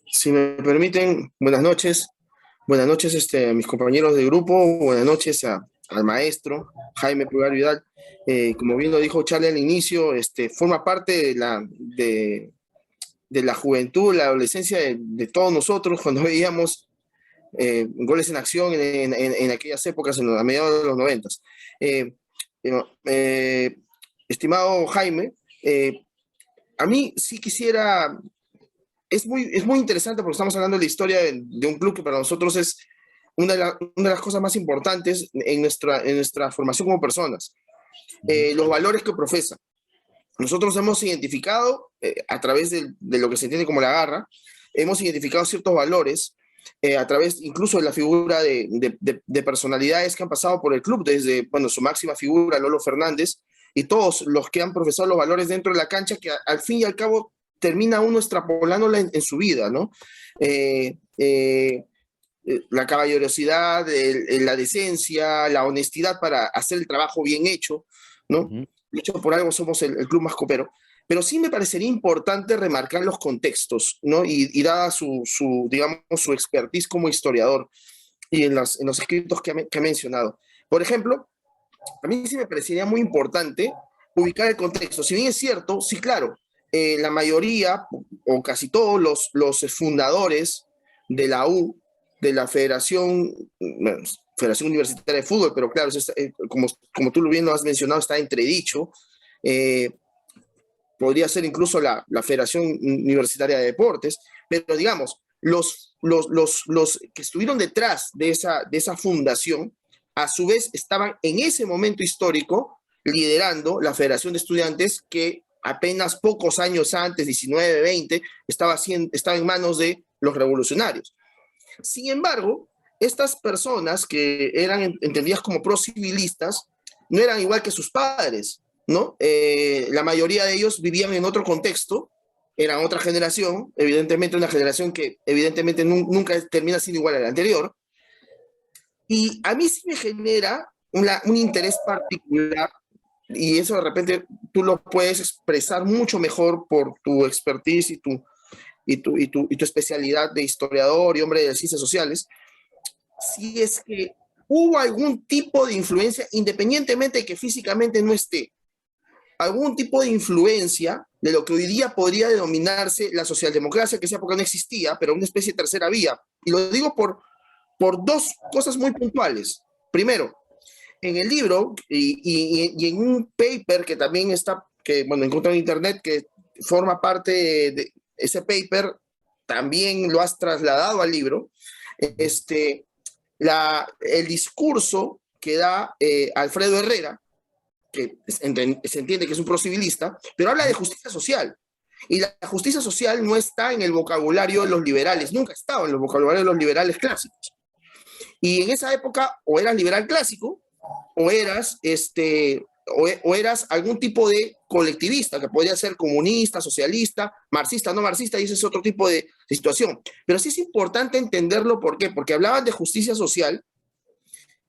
Si me permiten, buenas noches. Buenas noches a mis compañeros de grupo, buenas noches al maestro Jaime Pulgar Vidal. Como bien lo dijo Charlie al inicio, forma parte de la juventud, la adolescencia de todos nosotros cuando veíamos goles en acción en aquellas épocas, a mediados de los 90. Estimado Jaime, a mí sí quisiera... Es muy interesante porque estamos hablando de la historia de un club que para nosotros es una de las cosas más importantes en nuestra formación como personas. Los valores que profesa. Nosotros hemos identificado, a través de lo que se entiende como la garra, hemos identificado ciertos valores a través incluso de la figura de personalidades que han pasado por el club, desde su máxima figura, Lolo Fernández, y todos los que han profesado los valores dentro de la cancha, que al fin y al cabo termina uno extrapolándola en su vida, ¿no? La caballerosidad, la decencia, la honestidad para hacer el trabajo bien hecho, ¿no? De hecho, por algo somos el club más copero. pero sí me parecería importante remarcar los contextos, ¿no? Y dada digamos, su expertise como historiador y en los escritos que ha mencionado. Por ejemplo, a mí sí me parecería muy importante ubicar el contexto. Si bien es cierto, sí, claro, la mayoría o casi todos los fundadores de la U, de la Federación, bueno, Federación Universitaria de Fútbol, pero claro, como tú bien lo has mencionado, está entredicho. Podría ser incluso la Federación Universitaria de Deportes, pero digamos, los que estuvieron detrás de esa fundación, a su vez estaban en ese momento histórico liderando la Federación de Estudiantes que apenas pocos años antes, 19, 20, estaba en manos de los revolucionarios. Sin embargo, estas personas que eran entendidas como pro-civilistas no eran igual que sus padres, ¿no? La mayoría de ellos vivían en otro contexto, eran otra generación, evidentemente una generación que evidentemente nunca termina siendo igual a la anterior, y a mí sí me genera un interés particular, y eso de repente tú lo puedes expresar mucho mejor por tu expertise y tu especialidad de historiador y hombre de ciencias sociales, si es que hubo algún tipo de influencia, independientemente de que físicamente no esté, algún tipo de influencia de lo que hoy día podría denominarse la socialdemocracia, que esa época no existía, pero una especie de tercera vía. Y lo digo por dos cosas muy puntuales. Primero, en el libro y en un paper que también está, que bueno, encontré en internet, que forma parte de ese paper, también lo has trasladado al libro, el discurso que da Alfredo Herrera, que se entiende que es un procivilista, pero habla de justicia social. Y la justicia social no está en el vocabulario de los liberales, nunca ha estado en el vocabulario de los liberales clásicos. Y en esa época o eras liberal clásico o eras, o eras algún tipo de colectivista, que podría ser comunista, socialista, marxista, no marxista, y ese es otro tipo de situación. Pero sí es importante entenderlo, ¿por qué? Porque hablaban de justicia social,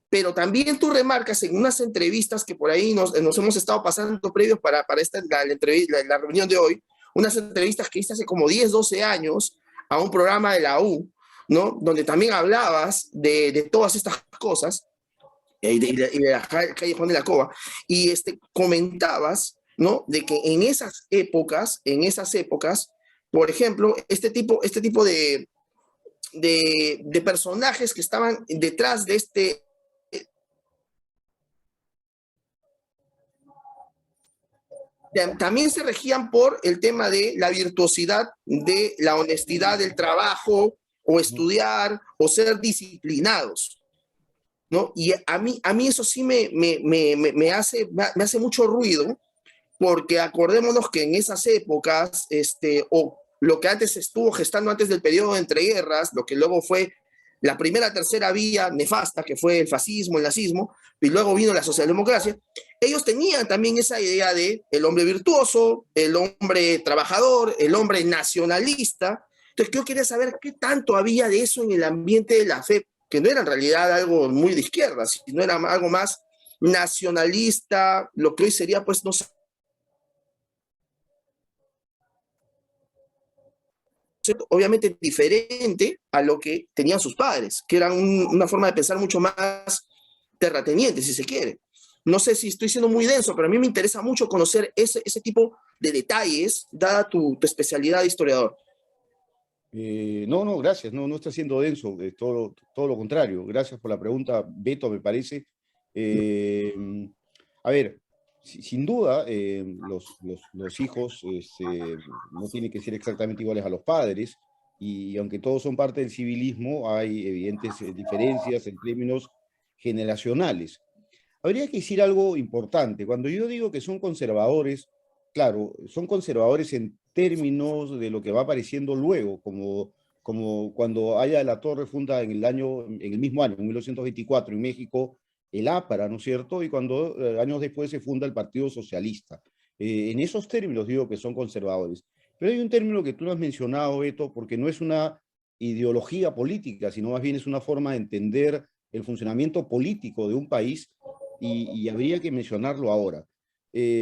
pero también tú remarcas en unas entrevistas que por ahí nos hemos estado pasando previos para la reunión de hoy, unas entrevistas que hice hace como 10, 12 años a un programa de la U, ¿no? Donde también hablabas de todas estas cosas, y de la Callejón de la Cova, y comentabas, ¿no? De que en esas épocas, por ejemplo, este tipo de personajes que estaban detrás de también se regían por el tema de la virtuosidad, de la honestidad del trabajo, o estudiar, o ser disciplinados, ¿no? Y a mí eso sí me hace mucho ruido, porque acordémonos que en esas épocas, o lo que antes estuvo gestando antes del periodo de entreguerras, lo que luego fue la primera tercera vía nefasta, que fue el fascismo, el nazismo, y luego vino la socialdemocracia, ellos tenían también esa idea de el hombre virtuoso, el hombre trabajador, el hombre nacionalista. Entonces yo quería saber qué tanto había de eso en el ambiente de la fe, que no era en realidad algo muy de izquierda, sino era algo más nacionalista, lo que hoy sería, pues, no sé, obviamente diferente a lo que tenían sus padres, que eran una forma de pensar mucho más terrateniente, si se quiere. No sé si estoy siendo muy denso, pero a mí me interesa mucho conocer ese tipo de detalles, dada tu especialidad de historiador. No, gracias, no está siendo denso, todo lo contrario. Gracias por la pregunta, Beto, me parece. A ver, sin duda, los hijos no tienen que ser exactamente iguales a los padres, y aunque todos son parte del civilismo, hay evidentes diferencias en términos generacionales. Habría que decir algo importante. Cuando yo digo que son conservadores, claro, son conservadores en términos de lo que va apareciendo luego, como cuando Haya la Torre funda en el mismo año, en 1924, en México, el APRA, ¿no es cierto? Y cuando años después se funda el Partido Socialista. En esos términos digo que son conservadores. Pero hay un término que tú no has mencionado, Beto, porque no es una ideología política, sino más bien es una forma de entender el funcionamiento político de un país, y habría que mencionarlo ahora.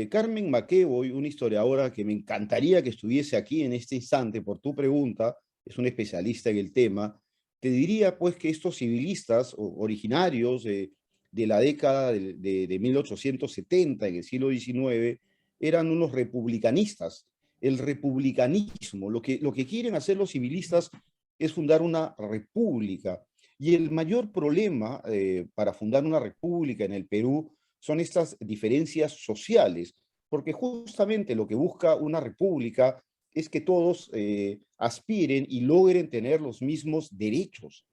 Carmen McEvoy, una historiadora que me encantaría que estuviese aquí en este instante por tu pregunta, es una especialista en el tema, te diría pues que estos civilistas originarios de la década de 1870, en el siglo XIX, eran unos republicanistas. El republicanismo, lo que quieren hacer los civilistas es fundar una república. Y el mayor problema para fundar una república en el Perú son estas diferencias sociales, porque justamente lo que busca una república es que todos aspiren y logren tener los mismos derechos.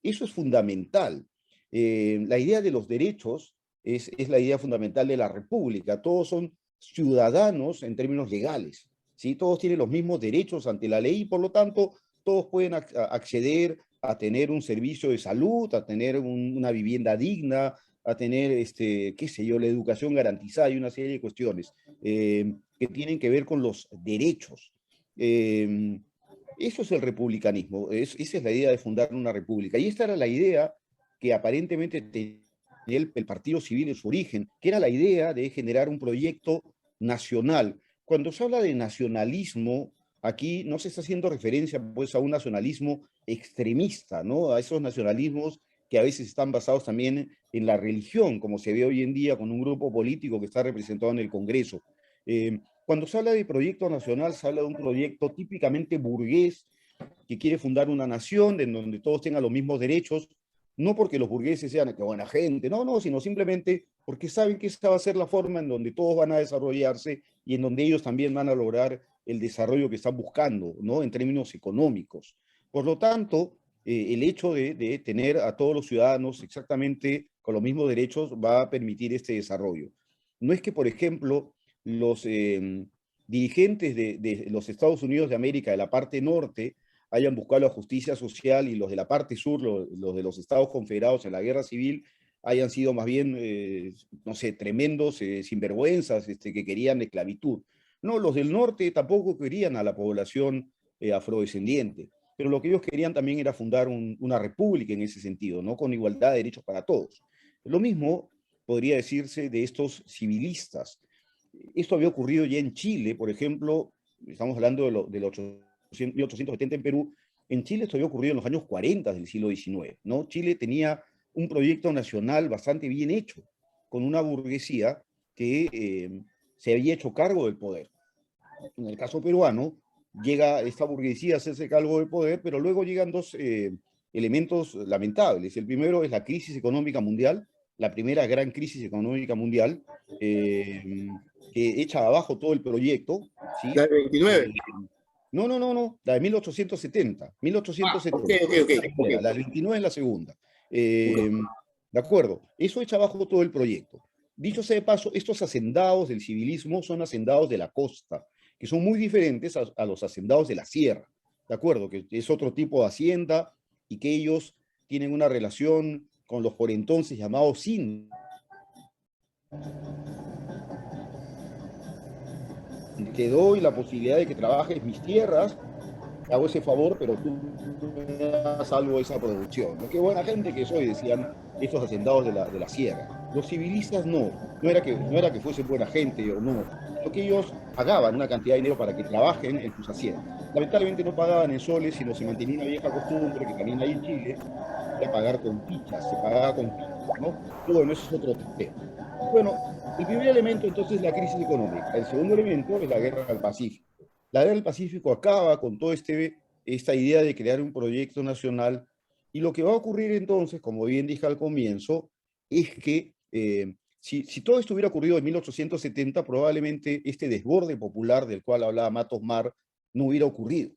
Eso es fundamental. La idea de los derechos es la idea fundamental de la república. Todos son ciudadanos en términos legales, ¿sí? Todos tienen los mismos derechos ante la ley y por lo tanto todos pueden acceder a tener un servicio de salud, a tener una vivienda digna, a tener, qué sé yo, la educación garantizada y una serie de cuestiones que tienen que ver con los derechos. Eso es el republicanismo, esa es la idea de fundar una república. Y esta era la idea que aparentemente tenía el Partido Civil en su origen, que era la idea de generar un proyecto nacional. Cuando se habla de nacionalismo, aquí no se está haciendo referencia pues a un nacionalismo extremista, ¿no? A esos nacionalismos que a veces están basados también en la religión, como se ve hoy en día con un grupo político que está representado en el Congreso. Cuando se habla de proyecto nacional, se habla de un proyecto típicamente burgués que quiere fundar una nación en donde todos tengan los mismos derechos, no porque los burgueses sean que buena gente, no, sino simplemente porque saben que esa va a ser la forma en donde todos van a desarrollarse y en donde ellos también van a lograr el desarrollo que están buscando, ¿no? En términos económicos. Por lo tanto, el hecho de tener a todos los ciudadanos exactamente con los mismos derechos va a permitir este desarrollo. No es que, por ejemplo, los dirigentes de los Estados Unidos de América, de la parte norte, hayan buscado la justicia social y los de la parte sur, los de los Estados Confederados en la guerra civil, hayan sido más bien, no sé, tremendos sinvergüenzas que querían esclavitud. No, los del norte tampoco querían a la población afrodescendiente, pero lo que ellos querían también era fundar una república en ese sentido, ¿no? Con igualdad de derechos para todos. Lo mismo podría decirse de estos civilistas. Esto había ocurrido ya en Chile, por ejemplo, estamos hablando de los 1870 en Perú. En Chile esto había ocurrido en los años 40 del siglo XIX, ¿no? Chile tenía un proyecto nacional bastante bien hecho, con una burguesía que se había hecho cargo del poder. En el caso peruano, llega esta burguesía a hacerse cargo del poder, pero luego llegan dos elementos lamentables. El primero es la crisis económica mundial, la primera gran crisis económica mundial, que echa abajo todo el proyecto, ¿sí? La de 29. No, la de 1870. 1870. Ok. La de 29 es la segunda. De acuerdo, eso echa abajo todo el proyecto. Dicho sea de paso, estos hacendados del civilismo son hacendados de la costa, que son muy diferentes a los hacendados de la sierra, ¿de acuerdo? Que es otro tipo de hacienda y que ellos tienen una relación con los por entonces llamados sin. Te doy la posibilidad de que trabajes mis tierras, te hago ese favor, pero tú me das algo de esa producción, ¿no? Qué buena gente que soy, decían estos hacendados de la sierra. Los civilistas no era que fuesen buena gente o no, sino que ellos pagaban una cantidad de dinero para que trabajen en sus haciendas. Lamentablemente no pagaban en soles, sino se mantenía una vieja costumbre que también hay en Chile, era pagar con fichas, se pagaba con fichas, ¿no? Y bueno, eso es otro tema. Bueno, el primer elemento entonces es la crisis económica. El segundo elemento es la guerra del Pacífico. La guerra del Pacífico acaba con toda esta idea de crear un proyecto nacional y lo que va a ocurrir entonces, como bien dije al comienzo, es que si todo esto hubiera ocurrido en 1870, probablemente este desborde popular del cual hablaba Matos Mar no hubiera ocurrido,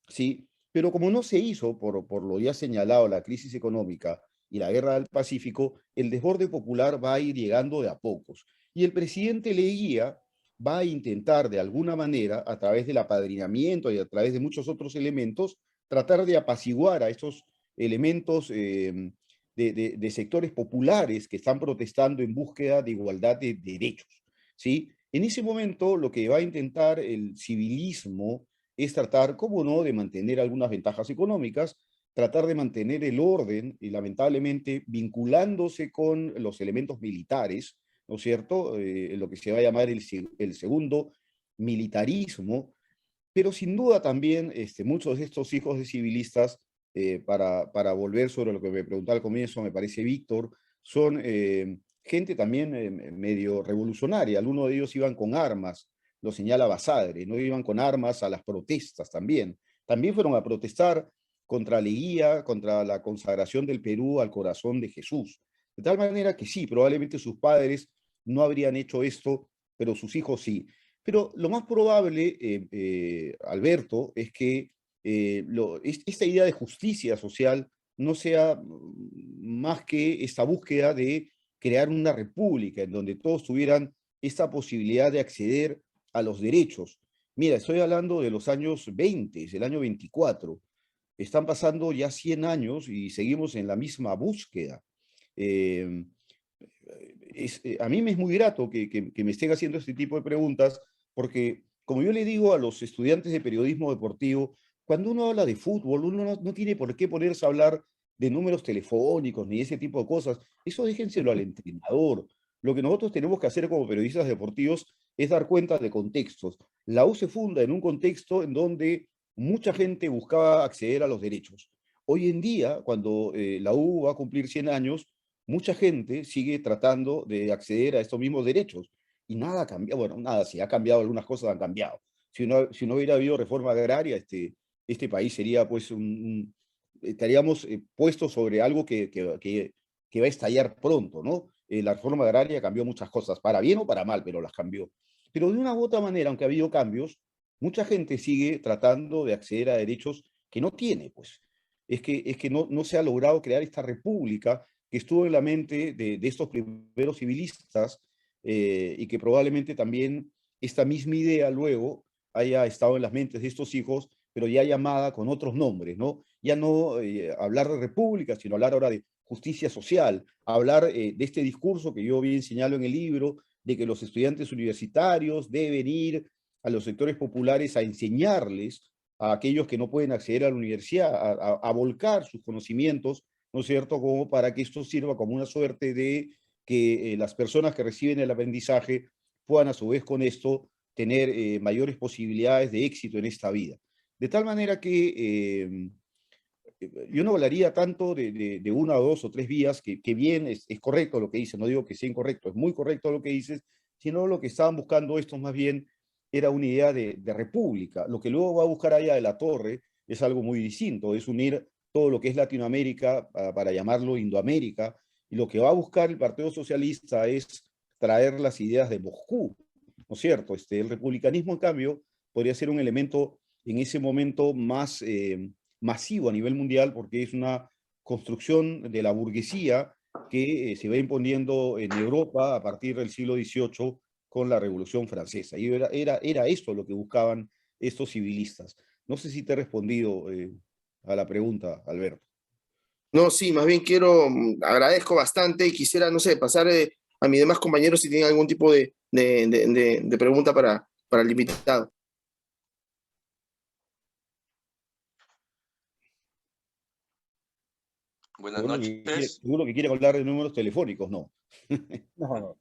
¿sí? Pero como no se hizo por lo ya señalado, la crisis económica y la guerra del Pacífico, el desborde popular va a ir llegando de a pocos. Y el presidente Leguía va a intentar de alguna manera, a través del apadrinamiento y a través de muchos otros elementos, tratar de apaciguar a estos elementos de sectores populares que están protestando en búsqueda de igualdad de derechos, ¿sí? En ese momento, lo que va a intentar el civilismo es tratar, cómo no, de mantener algunas ventajas económicas, tratar de mantener el orden y lamentablemente vinculándose con los elementos militares, ¿no es cierto? Lo que se va a llamar el segundo militarismo, pero sin duda también muchos de estos hijos de civilistas, para volver sobre lo que me preguntaba al comienzo, me parece Víctor, son gente también medio revolucionaria. Algunos de ellos iban con armas, lo señala Basadre, no iban con armas a las protestas también. También fueron a protestar contra Leguía, contra la consagración del Perú al corazón de Jesús. De tal manera que sí, probablemente sus padres no habrían hecho esto, pero sus hijos sí. Pero lo más probable, Alberto, es que esta idea de justicia social no sea más que esta búsqueda de crear una república en donde todos tuvieran esta posibilidad de acceder a los derechos. Mira, estoy hablando de los años 20, el año 24. Están pasando ya 100 años y seguimos en la misma búsqueda. Eh, a mí me es muy grato que me estén haciendo este tipo de preguntas, porque como yo le digo a los estudiantes de periodismo deportivo, cuando uno habla de fútbol, uno no tiene por qué ponerse a hablar de números telefónicos ni ese tipo de cosas. Eso déjenselo al entrenador. Lo que nosotros tenemos que hacer como periodistas deportivos es dar cuenta de contextos. La U se funda en un contexto en donde mucha gente buscaba acceder a los derechos. Hoy en día, cuando la U va a cumplir 100 años, mucha gente sigue tratando de acceder a estos mismos derechos y nada ha cambiado. Bueno, nada, si ha cambiado, algunas cosas han cambiado. Si no hubiera habido reforma agraria, este país sería, pues, estaríamos puestos sobre algo que va a estallar pronto, ¿no? La reforma agraria cambió muchas cosas, para bien o para mal, pero las cambió. Pero de una u otra manera, aunque ha habido cambios, mucha gente sigue tratando de acceder a derechos que no tiene, pues. Es que no se ha logrado crear esta república que estuvo en la mente de estos primeros civilistas, y que probablemente también esta misma idea luego haya estado en las mentes de estos hijos, pero ya llamada con otros nombres, ¿no? Ya no hablar de república, sino hablar ahora de justicia social, hablar de este discurso que yo bien señalo en el libro, de que los estudiantes universitarios deben ir a los sectores populares a enseñarles a aquellos que no pueden acceder a la universidad, a volcar sus conocimientos, ¿no es cierto?, como para que esto sirva como una suerte de que las personas que reciben el aprendizaje puedan a su vez con esto tener mayores posibilidades de éxito en esta vida. De tal manera que yo no hablaría tanto de una o dos o tres vías, que bien es correcto lo que dices, no digo que sea incorrecto, es muy correcto lo que dices, sino lo que estaban buscando estos más bien era una idea de república. Lo que luego va a buscar allá de la Torre es algo muy distinto, es unir todo lo que es Latinoamérica, para llamarlo Indoamérica, y lo que va a buscar el Partido Socialista es traer las ideas de Moscú, ¿no es cierto? El republicanismo, en cambio, podría ser un elemento en ese momento más masivo a nivel mundial, porque es una construcción de la burguesía que se va imponiendo en Europa a partir del siglo XVIII con la Revolución Francesa. Y era esto lo que buscaban estos civilistas. No sé si te he respondido a la pregunta, Alberto. No, sí, más bien agradezco bastante y quisiera, no sé, pasar a mis demás compañeros si tienen algún tipo de pregunta para el invitado. Buenas noches. Seguro que quiere hablar de números telefónicos, ¿no? No.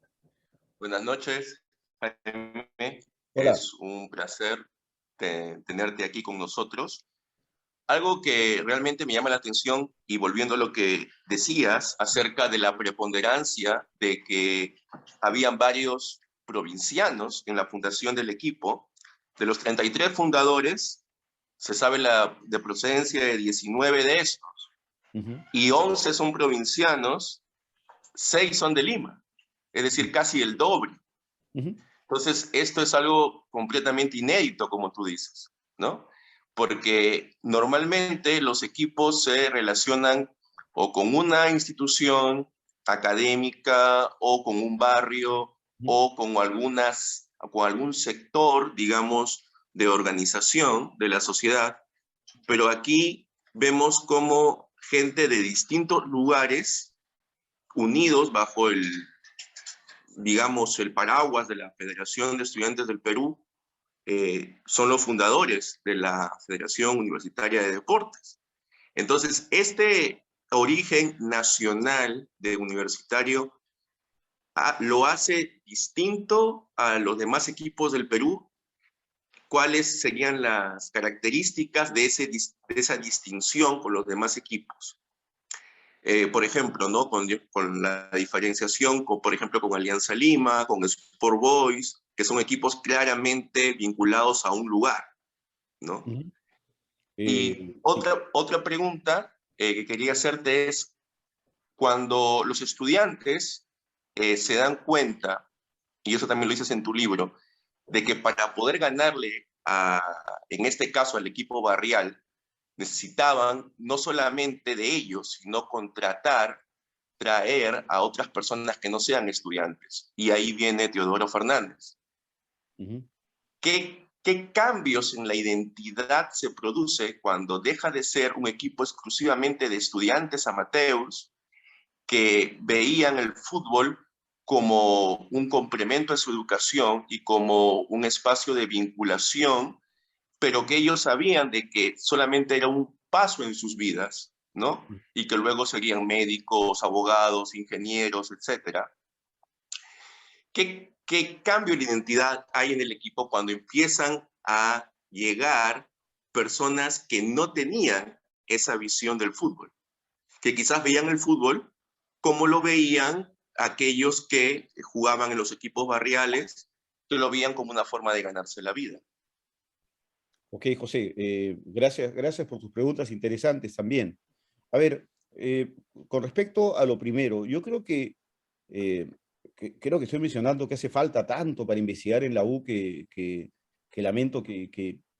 Buenas noches, Jaime. Hola. Es un placer tenerte aquí con nosotros. Algo que realmente me llama la atención, y volviendo a lo que decías acerca de la preponderancia de que habían varios provincianos en la fundación del equipo, de los 33 fundadores, se sabe de procedencia de 19 de estos, y 11 son provincianos, 6 son de Lima, es decir, casi el doble. Entonces, esto es algo completamente inédito, como tú dices, ¿no? Porque normalmente los equipos se relacionan o con una institución académica o con un barrio o con algún sector, digamos, de organización de la sociedad. Pero aquí vemos cómo gente de distintos lugares unidos bajo digamos, el paraguas de la Federación de Estudiantes del Perú, son los fundadores de la Federación Universitaria de Deportes. Entonces, este origen nacional de universitario lo hace distinto a los demás equipos del Perú? ¿Cuáles serían las características de esa distinción con los demás equipos? Por ejemplo, ¿no? Con la diferenciación, por ejemplo, con Alianza Lima, con Sport Boys, que son equipos claramente vinculados a un lugar, ¿no? Y Sí. otra pregunta que quería hacerte es, cuando los estudiantes se dan cuenta, y eso también lo dices en tu libro, de que para poder ganarle, en este caso al equipo barrial, necesitaban no solamente de ellos, sino traer a otras personas que no sean estudiantes. Y ahí viene Teodoro Fernández. Ujú. ¿Qué cambios en la identidad se produce cuando deja de ser un equipo exclusivamente de estudiantes amateurs que veían el fútbol como un complemento a su educación y como un espacio de vinculación, pero que ellos sabían de que solamente era un paso en sus vidas, ¿no? Y que luego serían médicos, abogados, ingenieros, etcétera? ¿Qué cambio de identidad hay en el equipo cuando empiezan a llegar personas que no tenían esa visión del fútbol? Que quizás veían el fútbol como lo veían aquellos que jugaban en los equipos barriales, que lo veían como una forma de ganarse la vida. Ok, José, gracias por tus preguntas interesantes también. A ver, con respecto a lo primero, yo creo creo que estoy mencionando que hace falta tanto para investigar en la U que lamento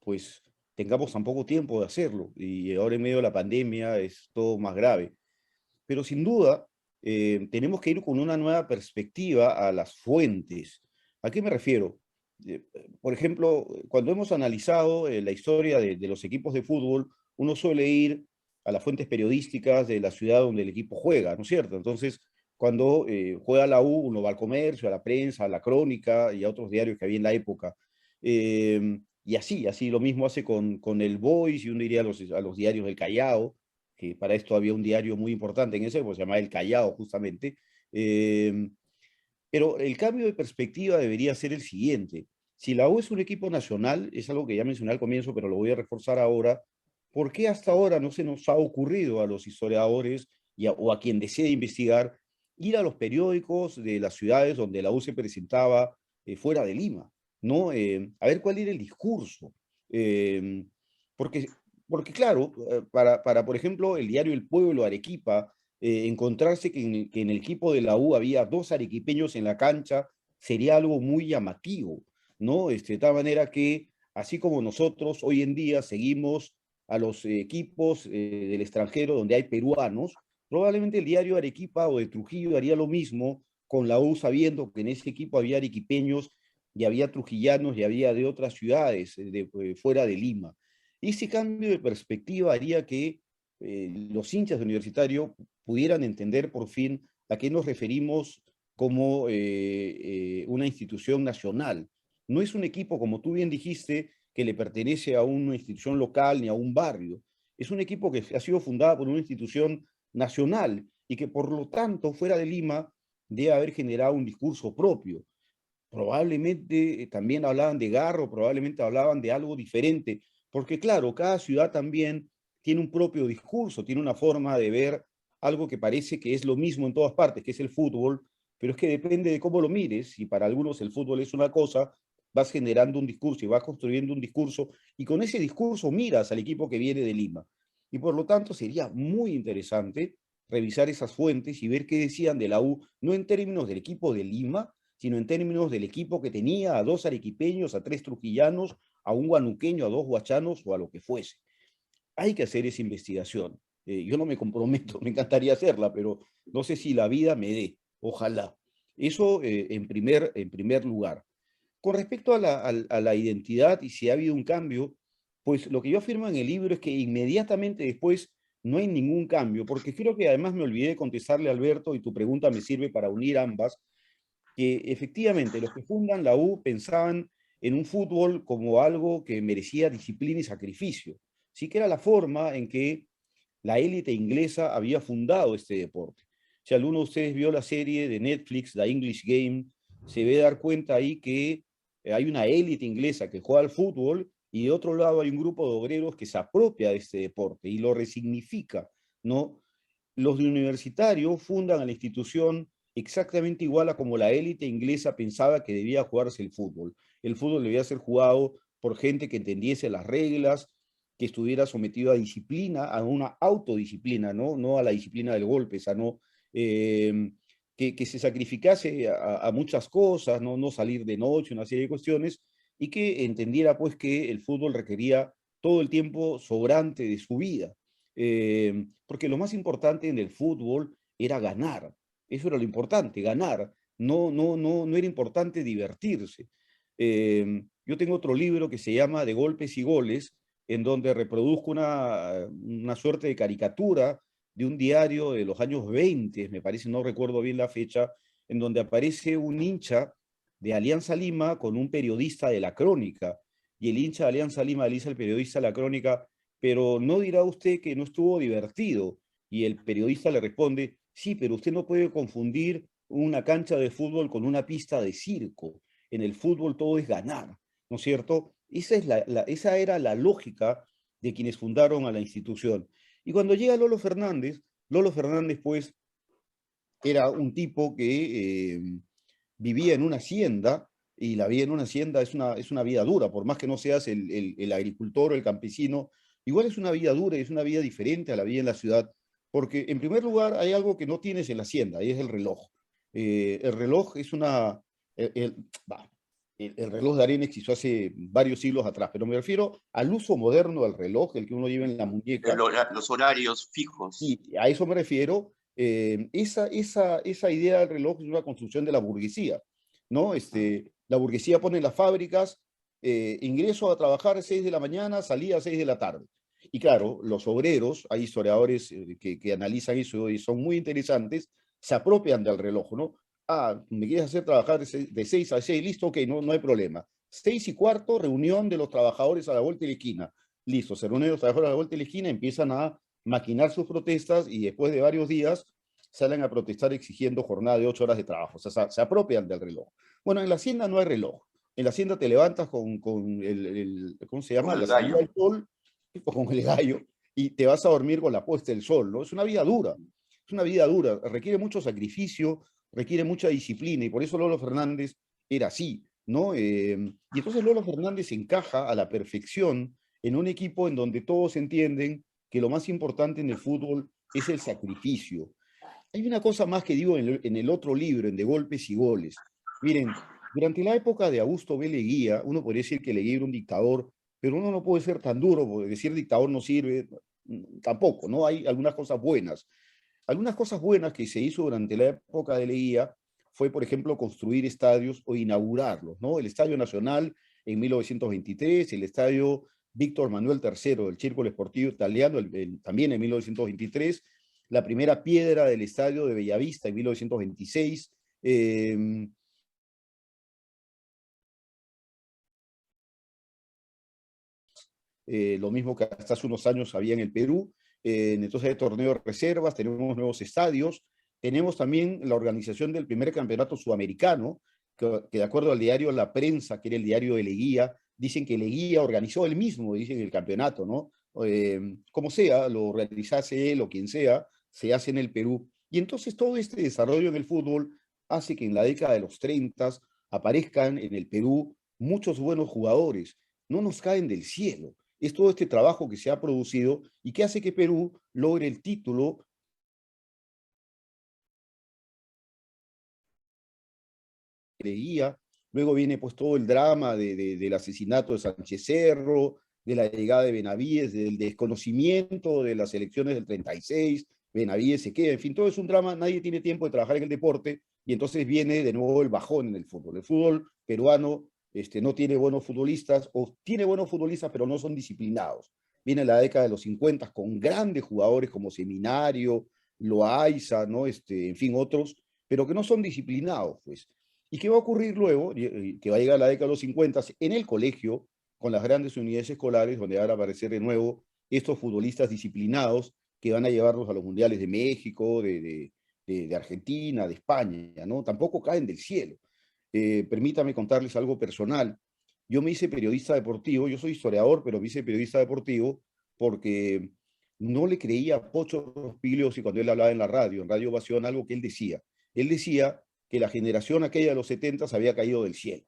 pues tengamos tan poco tiempo de hacerlo, y ahora en medio de la pandemia es todo más grave. Pero sin duda, tenemos que ir con una nueva perspectiva a las fuentes. ¿A qué me refiero? Por ejemplo, cuando hemos analizado la historia de los equipos de fútbol, uno suele ir a las fuentes periodísticas de la ciudad donde el equipo juega, ¿no es cierto? Entonces, cuando juega la U, uno va al Comercio, a la Prensa, a la Crónica y a otros diarios que había en la época. Y así lo mismo hace con el Boys, y uno iría a los diarios del Callao, que para esto había un diario muy importante en ese, pues se llamaba El Callao justamente. Eh, pero el cambio de perspectiva debería ser el siguiente. Si la U es un equipo nacional, es algo que ya mencioné al comienzo, pero lo voy a reforzar ahora, ¿por qué hasta ahora no se nos ha ocurrido a los historiadores o a quien desee investigar ir a los periódicos de las ciudades donde la U se presentaba fuera de Lima? ¿No? A ver cuál era el discurso. Eh, porque, porque, claro, por ejemplo, el diario El Pueblo, Arequipa, encontrarse que en el equipo de la U había 2 arequipeños en la cancha sería algo muy llamativo, ¿no? De tal manera que, así como nosotros hoy en día seguimos a los equipos del extranjero donde hay peruanos, probablemente el diario Arequipa o de Trujillo haría lo mismo con la U, sabiendo que en ese equipo había arequipeños y había trujillanos y había de otras ciudades fuera de Lima. Ese cambio de perspectiva haría que los hinchas de Universitario pudieran entender por fin a qué nos referimos como una institución nacional. No es un equipo, como tú bien dijiste, que le pertenece a una institución local ni a un barrio. Es un equipo que ha sido fundado por una institución nacional y que por lo tanto fuera de Lima debe haber generado un discurso propio. Probablemente también hablaban de Garro, probablemente hablaban de algo diferente, porque claro, cada ciudad también tiene un propio discurso, tiene una forma de ver algo que parece que es lo mismo en todas partes, que es el fútbol, pero es que depende de cómo lo mires, y para algunos el fútbol es una cosa, vas generando un discurso y vas construyendo un discurso, y con ese discurso miras al equipo que viene de Lima. Y por lo tanto sería muy interesante revisar esas fuentes y ver qué decían de la U, no en términos del equipo de Lima, sino en términos del equipo que tenía a 2 arequipeños, a 3 trujillanos, a un guanuqueño, a 2 huachanos o a lo que fuese. Hay que hacer esa investigación. Yo no me comprometo, me encantaría hacerla, pero no sé si la vida me dé. Ojalá. Eso en primer lugar. Con respecto a la identidad y si ha habido un cambio, pues lo que yo afirmo en el libro es que inmediatamente después no hay ningún cambio, porque creo que además me olvidé de contestarle a Alberto y tu pregunta me sirve para unir ambas, que efectivamente los que fundan la U pensaban en un fútbol como algo que merecía disciplina y sacrificio. Sí que era la forma en que la élite inglesa había fundado este deporte. Si alguno de ustedes vio la serie de Netflix, The English Game, se ve dar cuenta ahí que hay una élite inglesa que juega al fútbol y de otro lado hay un grupo de obreros que se apropia de este deporte y lo resignifica, ¿no? Los de universitarios fundan a la institución exactamente igual a como la élite inglesa pensaba que debía jugarse el fútbol. El fútbol debía ser jugado por gente que entendiese las reglas, que estuviera sometido a disciplina, a una autodisciplina, ¿no? No a la disciplina del golpe, esa no, que se sacrificase a muchas cosas, ¿no? No salir de noche, una serie de cuestiones, y que entendiera pues que el fútbol requería todo el tiempo sobrante de su vida. Porque lo más importante en el fútbol era ganar. Eso era lo importante, ganar. No era importante divertirse. Yo tengo otro libro que se llama De golpes y goles, en donde reproduzco una suerte de caricatura de un diario de los años 20, me parece, no recuerdo bien la fecha, en donde aparece un hincha de Alianza Lima con un periodista de La Crónica. Y el hincha de Alianza Lima le dice al periodista de La Crónica, pero no dirá usted que no estuvo divertido. Y el periodista le responde, sí, pero usted no puede confundir una cancha de fútbol con una pista de circo. En el fútbol todo es ganar, ¿no es cierto? Esa era la lógica de quienes fundaron a la institución. Y cuando llega Lolo Fernández pues era un tipo que vivía en una hacienda, y la vida en una hacienda es una vida dura, por más que no seas el agricultor o el campesino, igual es una vida dura y es una vida diferente a la vida en la ciudad, porque en primer lugar hay algo que no tienes en la hacienda, y es el reloj. El reloj es una... el reloj de arena existió hace varios siglos atrás, pero me refiero al uso moderno del reloj, el que uno lleva en la muñeca. Los horarios fijos. Y a eso me refiero. Esa idea del reloj es una construcción de la burguesía, ¿no? La burguesía pone en las fábricas, ingreso a trabajar a 6 de la mañana, salía a 6 de la tarde. Y claro, los obreros, hay historiadores que analizan eso y son muy interesantes, se apropian del reloj, ¿no? Ah, me quieres hacer trabajar de 6 a 6, listo, ok, no hay problema. 6:15, reunión de los trabajadores a la vuelta de la esquina. Listo, se reúnen los trabajadores a la vuelta de la esquina, empiezan a maquinar sus protestas y después de varios días salen a protestar exigiendo jornada de 8 horas de trabajo. O sea, se apropian del reloj. Bueno, en la hacienda no hay reloj. En la hacienda te levantas con ¿cómo se llama? Con el La salida gallo. del sol, con el gallo, y te vas a dormir con la puesta del sol, ¿no? Es una vida dura. Es una vida dura. Requiere mucho sacrificio, requiere mucha disciplina, y por eso Lolo Fernández era así, ¿no? Y entonces Lolo Fernández encaja a la perfección en un equipo en donde todos entienden que lo más importante en el fútbol es el sacrificio. Hay una cosa más que digo en el otro libro, en De golpes y goles. Miren, durante la época de Augusto B. Leguía, uno podría decir que Leguía era un dictador, pero uno no puede ser tan duro, porque decir dictador no sirve, tampoco, ¿no? Hay algunas cosas buenas. Algunas cosas buenas que se hizo durante la época de Leguía fue, por ejemplo, construir estadios o inaugurarlos, ¿no? El Estadio Nacional en 1923, el Estadio Víctor Manuel III del Círculo Esportivo Italiano, también en 1923, la primera piedra del Estadio de Bellavista en 1926, lo mismo que hasta hace unos años había en el Perú. Entonces hay torneos de reservas, tenemos nuevos estadios, tenemos también la organización del primer campeonato sudamericano, que de acuerdo al diario La Prensa, que era el diario de Leguía, dicen que Leguía organizó él mismo, dicen, el campeonato, ¿no? Como sea, lo organizase él o quien sea, se hace en el Perú. Y entonces todo este desarrollo en el fútbol hace que en la década de los 30 aparezcan en el Perú muchos buenos jugadores. No nos caen del cielo. Es todo este trabajo que se ha producido y que hace que Perú logre el título Leguía. Luego viene pues todo el drama del asesinato de Sánchez Cerro, de la llegada de Benavides, del desconocimiento de las elecciones del 36, Benavides se queda, en fin, todo es un drama, nadie tiene tiempo de trabajar en el deporte, y entonces viene de nuevo el bajón en el fútbol. El fútbol peruano no tiene buenos futbolistas, o tiene buenos futbolistas, pero no son disciplinados. Viene la década de los 50 con grandes jugadores como Seminario, Loaiza, ¿no? En fin, otros, pero que no son disciplinados, pues. ¿Y qué va a ocurrir luego? Que va a llegar la década de los 50 en el colegio, con las grandes unidades escolares, donde van a aparecer de nuevo estos futbolistas disciplinados que van a llevarlos a los mundiales de México, de de Argentina, de España, ¿no? Tampoco caen del cielo. Permítame contarles algo personal. Yo me hice periodista deportivo, yo soy historiador, pero me hice periodista deportivo porque no le creía a Pocho Rospigliosi cuando él hablaba en Radio Ovación, algo que él decía. Él decía que la generación aquella de los 70 había caído del cielo.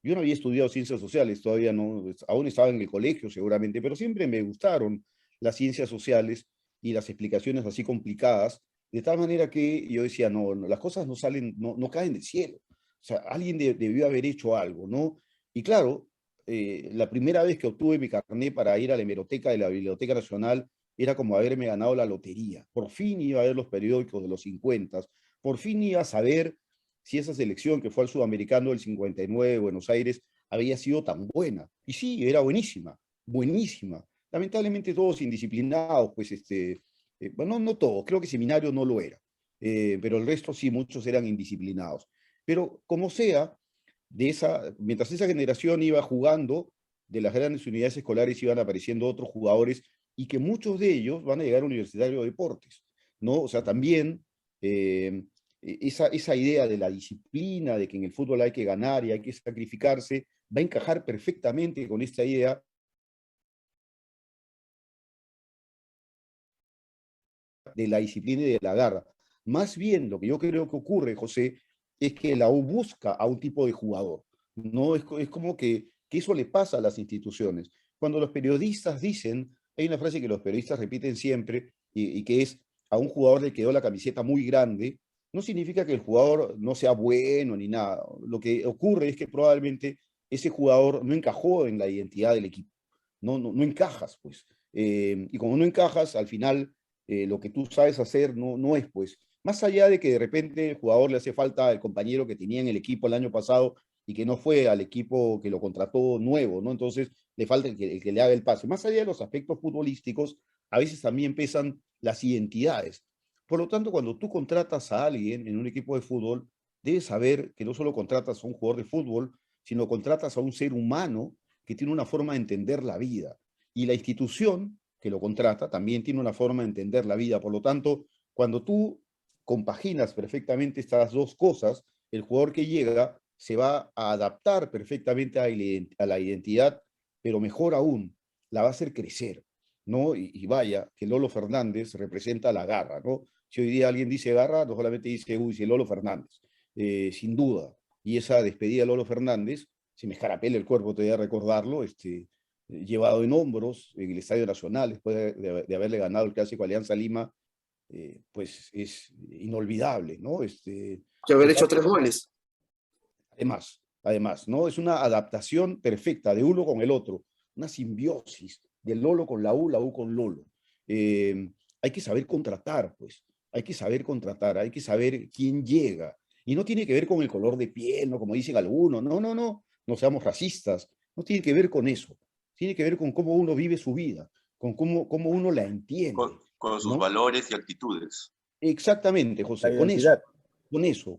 Yo no había estudiado ciencias sociales, todavía no, aún estaba en el colegio seguramente, pero siempre me gustaron las ciencias sociales y las explicaciones así complicadas, de tal manera que yo decía, no, las cosas no salen, no caen del cielo. O sea, alguien debió haber hecho algo, ¿no? Y claro, la primera vez que obtuve mi carnet para ir a la hemeroteca de la Biblioteca Nacional era como haberme ganado la lotería. Por fin iba a ver los periódicos de los 50, por fin iba a saber si esa selección que fue al Sudamericano del 59 de Buenos Aires había sido tan buena. Y sí, era buenísima, buenísima. Lamentablemente todos indisciplinados, pues bueno, no todos, creo que Seminario no lo era, pero el resto sí, muchos eran indisciplinados. Pero como sea, mientras esa generación iba jugando, de las grandes unidades escolares iban apareciendo otros jugadores y que muchos de ellos van a llegar a Universitario de Deportes, ¿no? O sea, también esa idea de la disciplina, de que en el fútbol hay que ganar y hay que sacrificarse, va a encajar perfectamente con esta idea de la disciplina y de la garra. Más bien, lo que yo creo que ocurre, José, es que la U busca a un tipo de jugador. No es como que eso le pasa a las instituciones. Cuando los periodistas dicen, hay una frase que los periodistas repiten siempre y que es: a un jugador le quedó la camiseta muy grande, no significa que el jugador no sea bueno ni nada. Lo que ocurre es que probablemente ese jugador no encajó en la identidad del equipo. No encajas, pues. Y como no encajas, al final lo que tú sabes hacer no es, pues, más allá de que de repente el jugador le hace falta al compañero que tenía en el equipo el año pasado y que no fue al equipo que lo contrató nuevo, ¿no? Entonces le falta el que le haga el pase. Más allá de los aspectos futbolísticos, a veces también pesan las identidades. Por lo tanto, cuando tú contratas a alguien en un equipo de fútbol, debes saber que no solo contratas a un jugador de fútbol, sino contratas a un ser humano que tiene una forma de entender la vida. Y la institución que lo contrata también tiene una forma de entender la vida. Por lo tanto, cuando tú compaginas perfectamente estas dos cosas, el jugador que llega se va a adaptar perfectamente a la identidad, pero mejor aún, la va a hacer crecer, ¿no? Y vaya, que Lolo Fernández representa la garra, ¿no? Si hoy día alguien dice garra, no solamente dice, uy, si Lolo Fernández, sin duda. Y esa despedida de Lolo Fernández, se me escarapela el cuerpo todavía recordarlo, llevado en hombros en el Estadio Nacional, después de haberle ganado el clásico Alianza Lima, pues es inolvidable, ¿no? Que haber hecho 3 goles. Además, ¿no? Es una adaptación perfecta de uno con el otro, una simbiosis del Lolo con la U con Lolo. Hay que saber contratar, pues, hay que saber contratar, hay que saber quién llega. Y no tiene que ver con el color de piel, ¿no? Como dicen algunos, no seamos racistas, no tiene que ver con eso, tiene que ver con cómo uno vive su vida, con cómo uno la entiende. Con sus ¿no? valores y actitudes. Exactamente, José, La con identidad.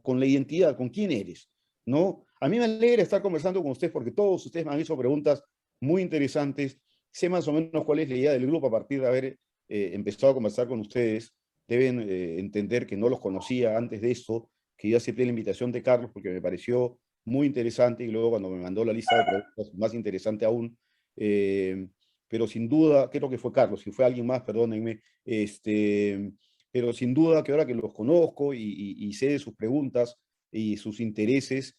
con la identidad, con quién eres, ¿no? A mí me alegra estar conversando con ustedes porque todos ustedes me han hecho preguntas muy interesantes. Sé más o menos cuál es la idea del grupo a partir de haber empezado a conversar con ustedes. Deben entender que no los conocía antes de esto, que yo acepté la invitación de Carlos porque me pareció muy interesante y luego cuando me mandó la lista de preguntas, más interesante aún. Pero sin duda, creo que fue Carlos, si fue alguien más, perdónenme, pero sin duda que ahora que los conozco y sé de sus preguntas y sus intereses,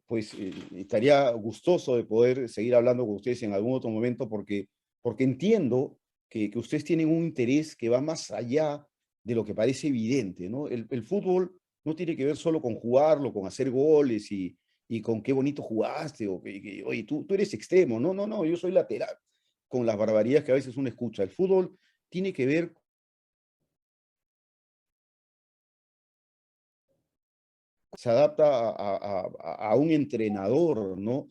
pues estaría gustoso de poder seguir hablando con ustedes en algún otro momento porque entiendo que ustedes tienen un interés que va más allá de lo que parece evidente, ¿no? El fútbol no tiene que ver solo con jugarlo, con hacer goles y con qué bonito jugaste, o oye, tú eres extremo, no, yo soy lateral, con las barbaridades que a veces uno escucha. El fútbol tiene que ver, se adapta a un entrenador, ¿no?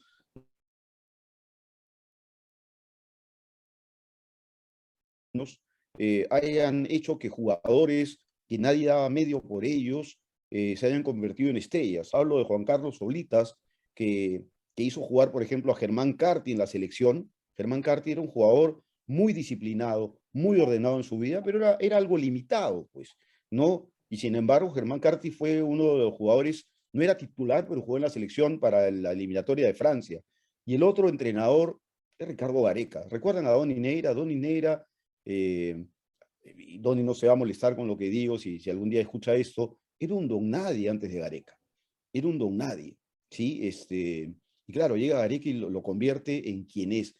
Hayan hecho que jugadores que nadie daba medio por ellos se hayan convertido en estrellas. Hablo de Juan Carlos Oblitas, que hizo jugar, por ejemplo, a Germán Carti en la selección. Germán Carti era un jugador muy disciplinado, muy ordenado en su vida, pero era algo limitado, pues. ¿no? Y sin embargo, Germán Carti fue uno de los jugadores, no era titular, pero jugó en la selección para la eliminatoria de Francia. Y el otro entrenador es Ricardo Gareca. ¿Recuerdan a Donny Neira? Donny Neira, Donny no se va a molestar con lo que digo si algún día escucha esto, era un don nadie antes de Gareca. Era un don nadie, ¿sí? Y claro, llega Gareca y lo convierte en quien es.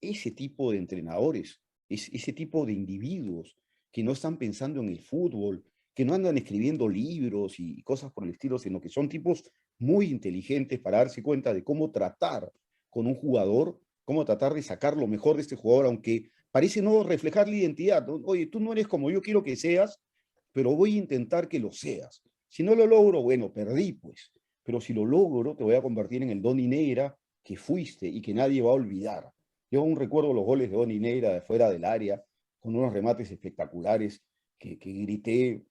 Ese tipo de entrenadores, ese tipo de individuos que no están pensando en el fútbol, que no andan escribiendo libros y cosas por el estilo, sino que son tipos muy inteligentes para darse cuenta de cómo tratar con un jugador, cómo tratar de sacar lo mejor de este jugador, aunque parece no reflejar la identidad, ¿no? Oye, tú no eres como yo quiero que seas, pero voy a intentar que lo seas. Si no lo logro, bueno, perdí, pues. Pero si lo logro, te voy a convertir en el Donny Neira que fuiste y que nadie va a olvidar. Yo aún recuerdo los goles de Donny Neira de fuera del área, con unos remates espectaculares que grité,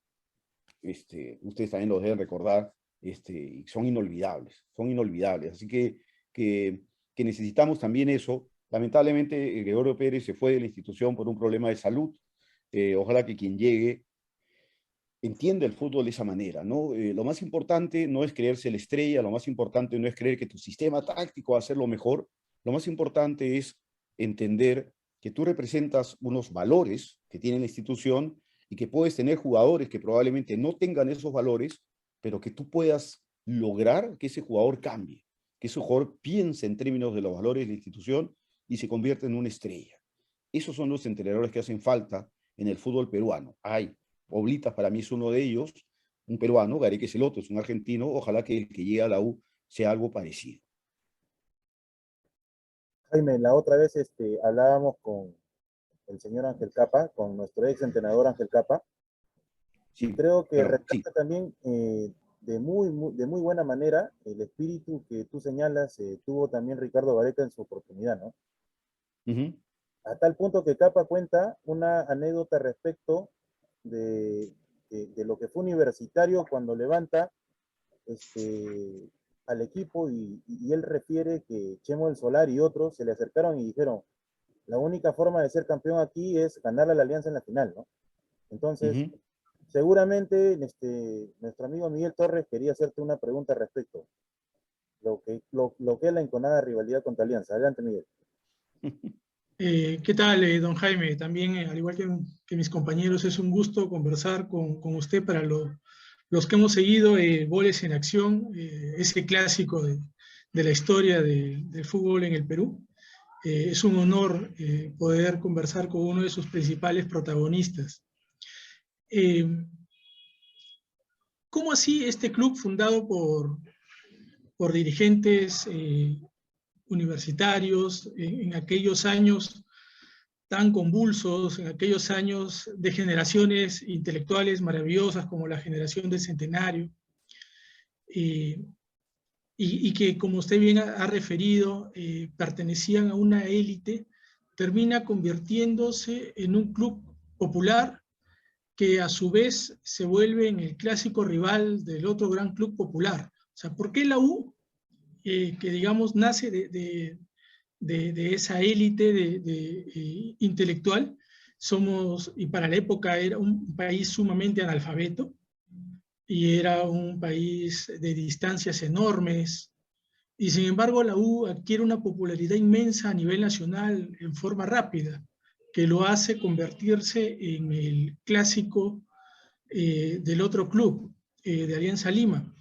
ustedes también los deben recordar, y son inolvidables, son inolvidables. Así que necesitamos también eso. Lamentablemente, Gregorio Pérez se fue de la institución por un problema de salud. Ojalá que quien llegue entienda el fútbol de esa manera, ¿no? Lo más importante no es creerse la estrella, lo más importante no es creer que tu sistema táctico va a ser lo mejor, lo más importante es entender que tú representas unos valores que tiene la institución y que puedes tener jugadores que probablemente no tengan esos valores, pero que tú puedas lograr que ese jugador cambie, que ese jugador piense en términos de los valores de la institución y se convierta en una estrella. Esos son los entrenadores que hacen falta en el fútbol peruano. Hay Oblitas para mí es uno de ellos, un peruano, Gareca es el otro, es un argentino, ojalá que el que llegue a la U sea algo parecido. Jaime, la otra vez hablábamos con el señor Ángel Capa, con nuestro ex entrenador Ángel Capa, y Sí, creo que claro, sí. rescata también de muy buena manera el espíritu que tú señalas tuvo también Ricardo Gareca en su oportunidad, ¿no? A tal punto que Capa cuenta una anécdota respecto de, de lo que fue Universitario cuando levanta al equipo y él refiere que Chemo del Solar y otros se le acercaron y dijeron, la única forma de ser campeón aquí es ganar a la Alianza en la final, ¿no? Entonces, seguramente nuestro amigo Miguel Torres quería hacerte una pregunta al respecto. Lo que es la enconada rivalidad contra Alianza. Adelante, Miguel. ¿Qué tal, don Jaime? También, al igual que mis compañeros, es un gusto conversar con usted para los que hemos seguido Goles en Acción, ese clásico de la historia del fútbol en el Perú. Es un honor poder conversar con uno de sus principales protagonistas. ¿Cómo así este club fundado por dirigentes universitarios en aquellos años tan convulsos, en aquellos años de generaciones intelectuales maravillosas como la generación del Centenario, y que, como usted bien ha referido, pertenecían a una élite, termina convirtiéndose en un club popular que a su vez se vuelve en el clásico rival del otro gran club popular? O sea, ¿por qué la U, que digamos nace de esa élite intelectual, y para la época era un país sumamente analfabeto, y era un país de distancias enormes, y sin embargo la U adquiere una popularidad inmensa a nivel nacional en forma rápida, que lo hace convertirse en el clásico del otro club, de Alianza Lima?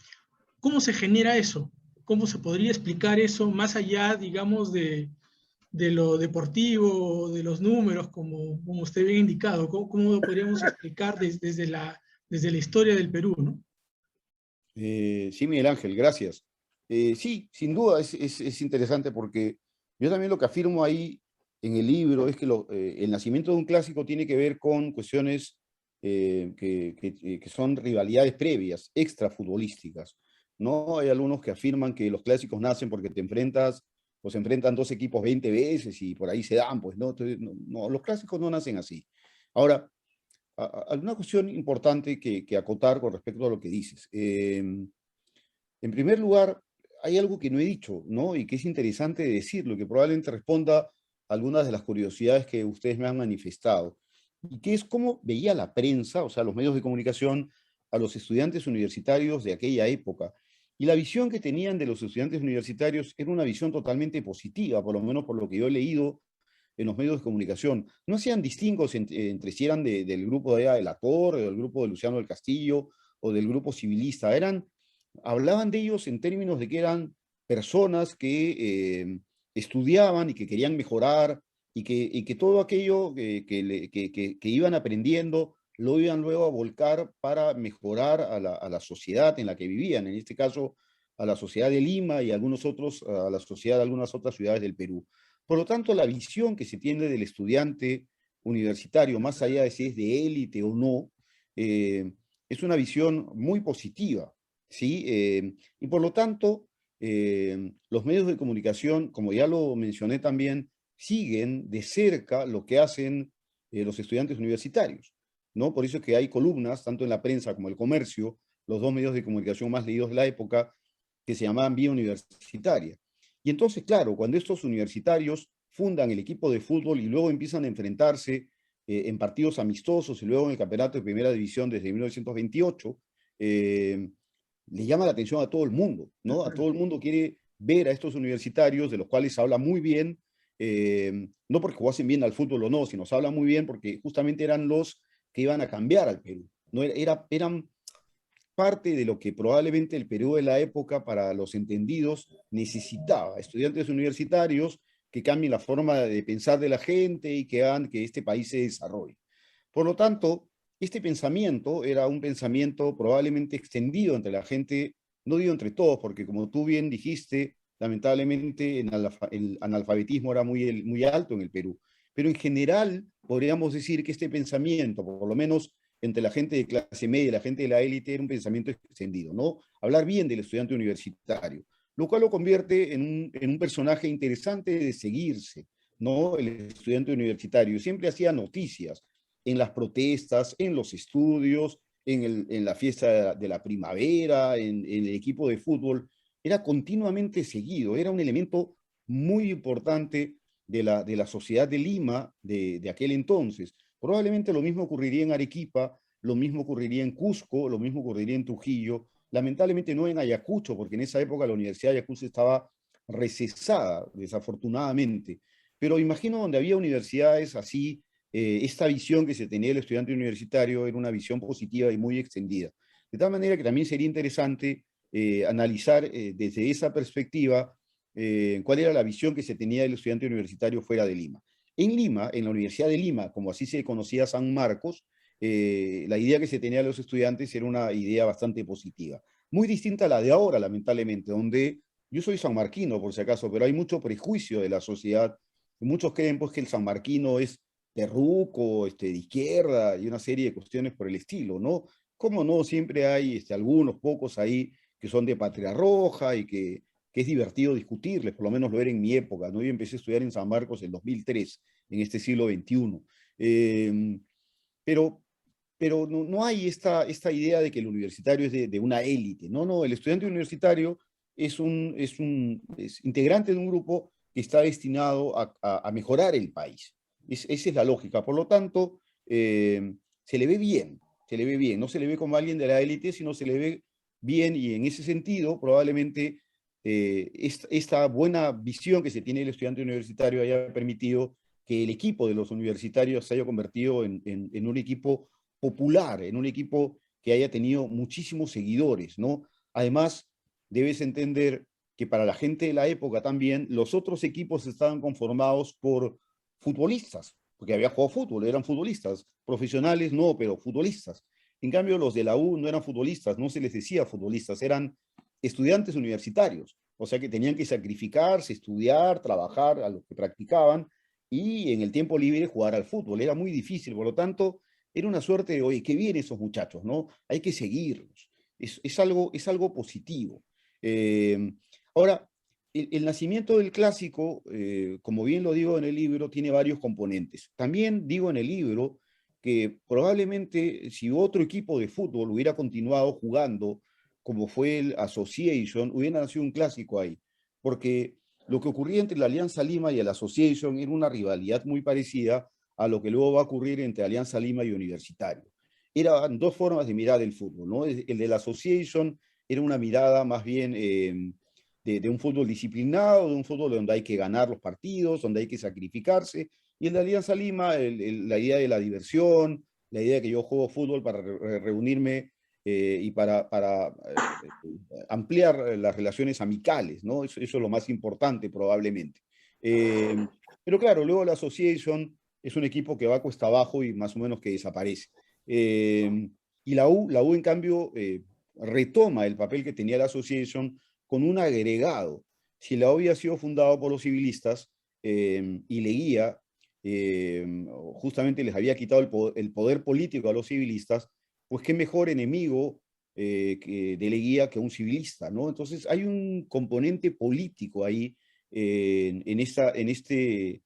¿Cómo se genera eso? ¿Cómo se podría explicar eso más allá, digamos, de lo deportivo, de los números, como usted bien indicado? ¿Cómo lo podríamos explicar desde la historia del Perú, ¿no? Sí, Miguel Ángel, gracias. Sí, sin duda es interesante porque yo también lo que afirmo ahí en el libro es que el nacimiento de un clásico tiene que ver con cuestiones que son rivalidades previas, extrafutbolísticas, ¿no? Hay algunos que afirman que los clásicos nacen porque te enfrentas o se enfrentan dos equipos 20 veces y por ahí se dan, pues, ¿no? Entonces, no, los clásicos no nacen así. Ahora, alguna cuestión importante que acotar con respecto a lo que dices. En primer lugar, hay algo que no he dicho, ¿no? Y que es interesante decirlo, que probablemente responda a algunas de las curiosidades que ustedes me han manifestado. y que es cómo veía la prensa, o sea, los medios de comunicación, a los estudiantes universitarios de aquella época. Y la visión que tenían de los estudiantes universitarios era una visión totalmente positiva, por lo menos por lo que yo he leído en los medios de comunicación. No hacían distingos entre si eran del grupo de la Torre, o del grupo de Luciano del Castillo, o del grupo civilista. Hablaban de ellos en términos de que eran personas que estudiaban y que querían mejorar, y que todo aquello que iban aprendiendo lo iban luego a volcar para mejorar a la sociedad en la que vivían, en este caso a la sociedad de Lima y a la sociedad de algunas otras ciudades del Perú. Por lo tanto, la visión que se tiene del estudiante universitario, más allá de si es de élite o no, es una visión muy positiva, ¿sí? Y por lo tanto, los medios de comunicación, como ya lo mencioné también, siguen de cerca lo que hacen los estudiantes universitarios, ¿no? Por eso es que hay columnas, tanto en la prensa como en el comercio, los dos medios de comunicación más leídos de la época, que se llamaban Vía Universitaria. Y entonces, claro, cuando estos universitarios fundan el equipo de fútbol y luego empiezan a enfrentarse en partidos amistosos y luego en el campeonato de primera división desde 1928, le llama la atención a todo el mundo, ¿no? A todo el mundo quiere ver a estos universitarios, de los cuales se habla muy bien, no porque jugasen bien al fútbol o no, sino se habla muy bien porque justamente eran los que iban a cambiar al Perú, ¿no? Eran parte de lo que probablemente el Perú de la época, para los entendidos, necesitaba. Estudiantes universitarios que cambien la forma de pensar de la gente y que hagan que este país se desarrolle. Por lo tanto, este pensamiento era un pensamiento probablemente extendido entre la gente, no digo entre todos, porque como tú bien dijiste, lamentablemente el analfabetismo era muy alto en el Perú, pero en general podríamos decir que este pensamiento, por lo menos entre la gente de clase media y la gente de la élite, era un pensamiento extendido, ¿no? Hablar bien del estudiante universitario, lo cual lo convierte en un personaje interesante de seguirse, ¿no? El estudiante universitario siempre hacía noticias en las protestas, en los estudios, en la fiesta de la primavera, en el equipo de fútbol. Era continuamente seguido, era un elemento muy importante de la sociedad de Lima de aquel entonces. Probablemente lo mismo ocurriría en Arequipa, lo mismo ocurriría en Cusco, lo mismo ocurriría en Trujillo, lamentablemente no en Ayacucho, porque en esa época la Universidad de Ayacucho estaba recesada, desafortunadamente. Pero imagino donde había universidades así, esta visión que se tenía del estudiante universitario era una visión positiva y muy extendida. De tal manera que también sería interesante analizar desde esa perspectiva cuál era la visión que se tenía del estudiante universitario fuera de Lima. En Lima, en la Universidad de Lima, como así se conocía San Marcos, la idea que se tenía de los estudiantes era una idea bastante positiva. Muy distinta a la de ahora, lamentablemente, donde yo soy sanmarquino, por si acaso, pero hay mucho prejuicio de la sociedad. Muchos creen pues, que el sanmarquino es terruco, de izquierda y una serie de cuestiones por el estilo, ¿no? Como no, siempre hay algunos pocos ahí que son de patria roja y que es divertido discutirles, por lo menos lo era en mi época, ¿no? Yo empecé a estudiar en San Marcos en 2003, en este siglo XXI. Pero no hay esta idea de que el universitario es de una élite, no, el estudiante universitario es integrante de un grupo que está destinado a mejorar el país. Esa es la lógica. Por lo tanto, se le ve bien, no se le ve como alguien de la élite, sino se le ve bien, y en ese sentido probablemente esta buena visión que se tiene del estudiante universitario haya permitido que el equipo de los universitarios se haya convertido en un equipo popular, en un equipo que haya tenido muchísimos seguidores, ¿no? Además, debes entender que para la gente de la época también, los otros equipos estaban conformados por futbolistas, porque había jugado fútbol, eran futbolistas, profesionales no, pero futbolistas. En cambio, los de la U no eran futbolistas, no se les decía futbolistas, eran estudiantes universitarios, o sea que tenían que sacrificarse, estudiar, trabajar a lo que practicaban y en el tiempo libre jugar al fútbol. Era muy difícil, por lo tanto, era una suerte de, oye, qué bien esos muchachos, ¿no? Hay que seguirlos. Es algo positivo. Ahora, el nacimiento del clásico, como bien lo digo en el libro, tiene varios componentes. También digo en el libro que probablemente si otro equipo de fútbol hubiera continuado jugando como fue el Association, hubiera nacido un clásico ahí, porque lo que ocurría entre la Alianza Lima y el Association era una rivalidad muy parecida a lo que luego va a ocurrir entre Alianza Lima y Universitario. Eran dos formas de mirar el fútbol, ¿no? El de la Association era una mirada más bien de un fútbol disciplinado, de un fútbol donde hay que ganar los partidos, donde hay que sacrificarse, y el de Alianza Lima, la idea de la diversión, la idea de que yo juego fútbol para reunirme y para ampliar las relaciones amicales, ¿no? Eso es lo más importante probablemente. Pero claro, luego la Association es un equipo que va cuesta abajo y más o menos que desaparece. Y la U en cambio retoma el papel que tenía la Association con un agregado. Si la U había sido fundado por los civilistas y Leguía justamente les había quitado el poder político a los civilistas, pues qué mejor enemigo de Leguía que un civilista, ¿no? Entonces hay un componente político ahí en este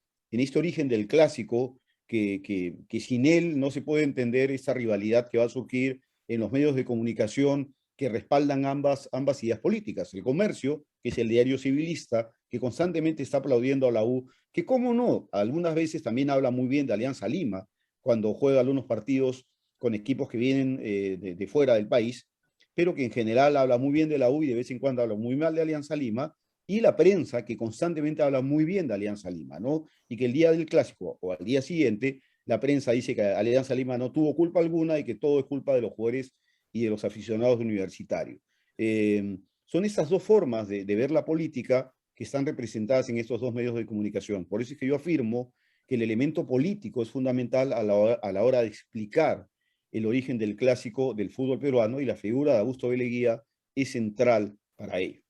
origen del clásico que sin él no se puede entender esta rivalidad que va a surgir en los medios de comunicación que respaldan ambas ideas políticas. El Comercio, que es el diario civilista, que constantemente está aplaudiendo a la U, que cómo no, algunas veces también habla muy bien de Alianza Lima, cuando juega algunos partidos con equipos que vienen de fuera del país, pero que en general habla muy bien de la U y de vez en cuando habla muy mal de Alianza Lima, y la prensa que constantemente habla muy bien de Alianza Lima, ¿no? Y que el día del clásico o al día siguiente, la prensa dice que Alianza Lima no tuvo culpa alguna y que todo es culpa de los jugadores y de los aficionados universitarios. Son estas dos formas de ver la política que están representadas en estos dos medios de comunicación. Por eso es que yo afirmo que el elemento político es fundamental a la hora de explicar el origen del clásico del fútbol peruano, y la figura de Augusto B. Leguía es central para ello.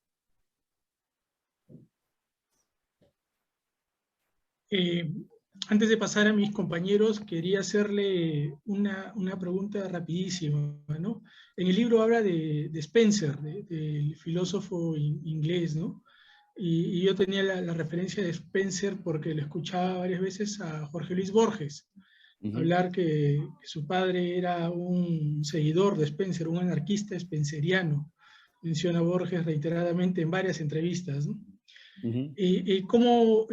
Antes de pasar a mis compañeros, quería hacerle una pregunta rapidísima, ¿no? En el libro habla de Spencer, del filósofo inglés, ¿no? Y yo tenía la referencia de Spencer porque le escuchaba varias veces a Jorge Luis Borges hablar que su padre era un seguidor de Spencer, un anarquista spenceriano. Menciona Borges reiteradamente en varias entrevistas, ¿no? ¿Cómo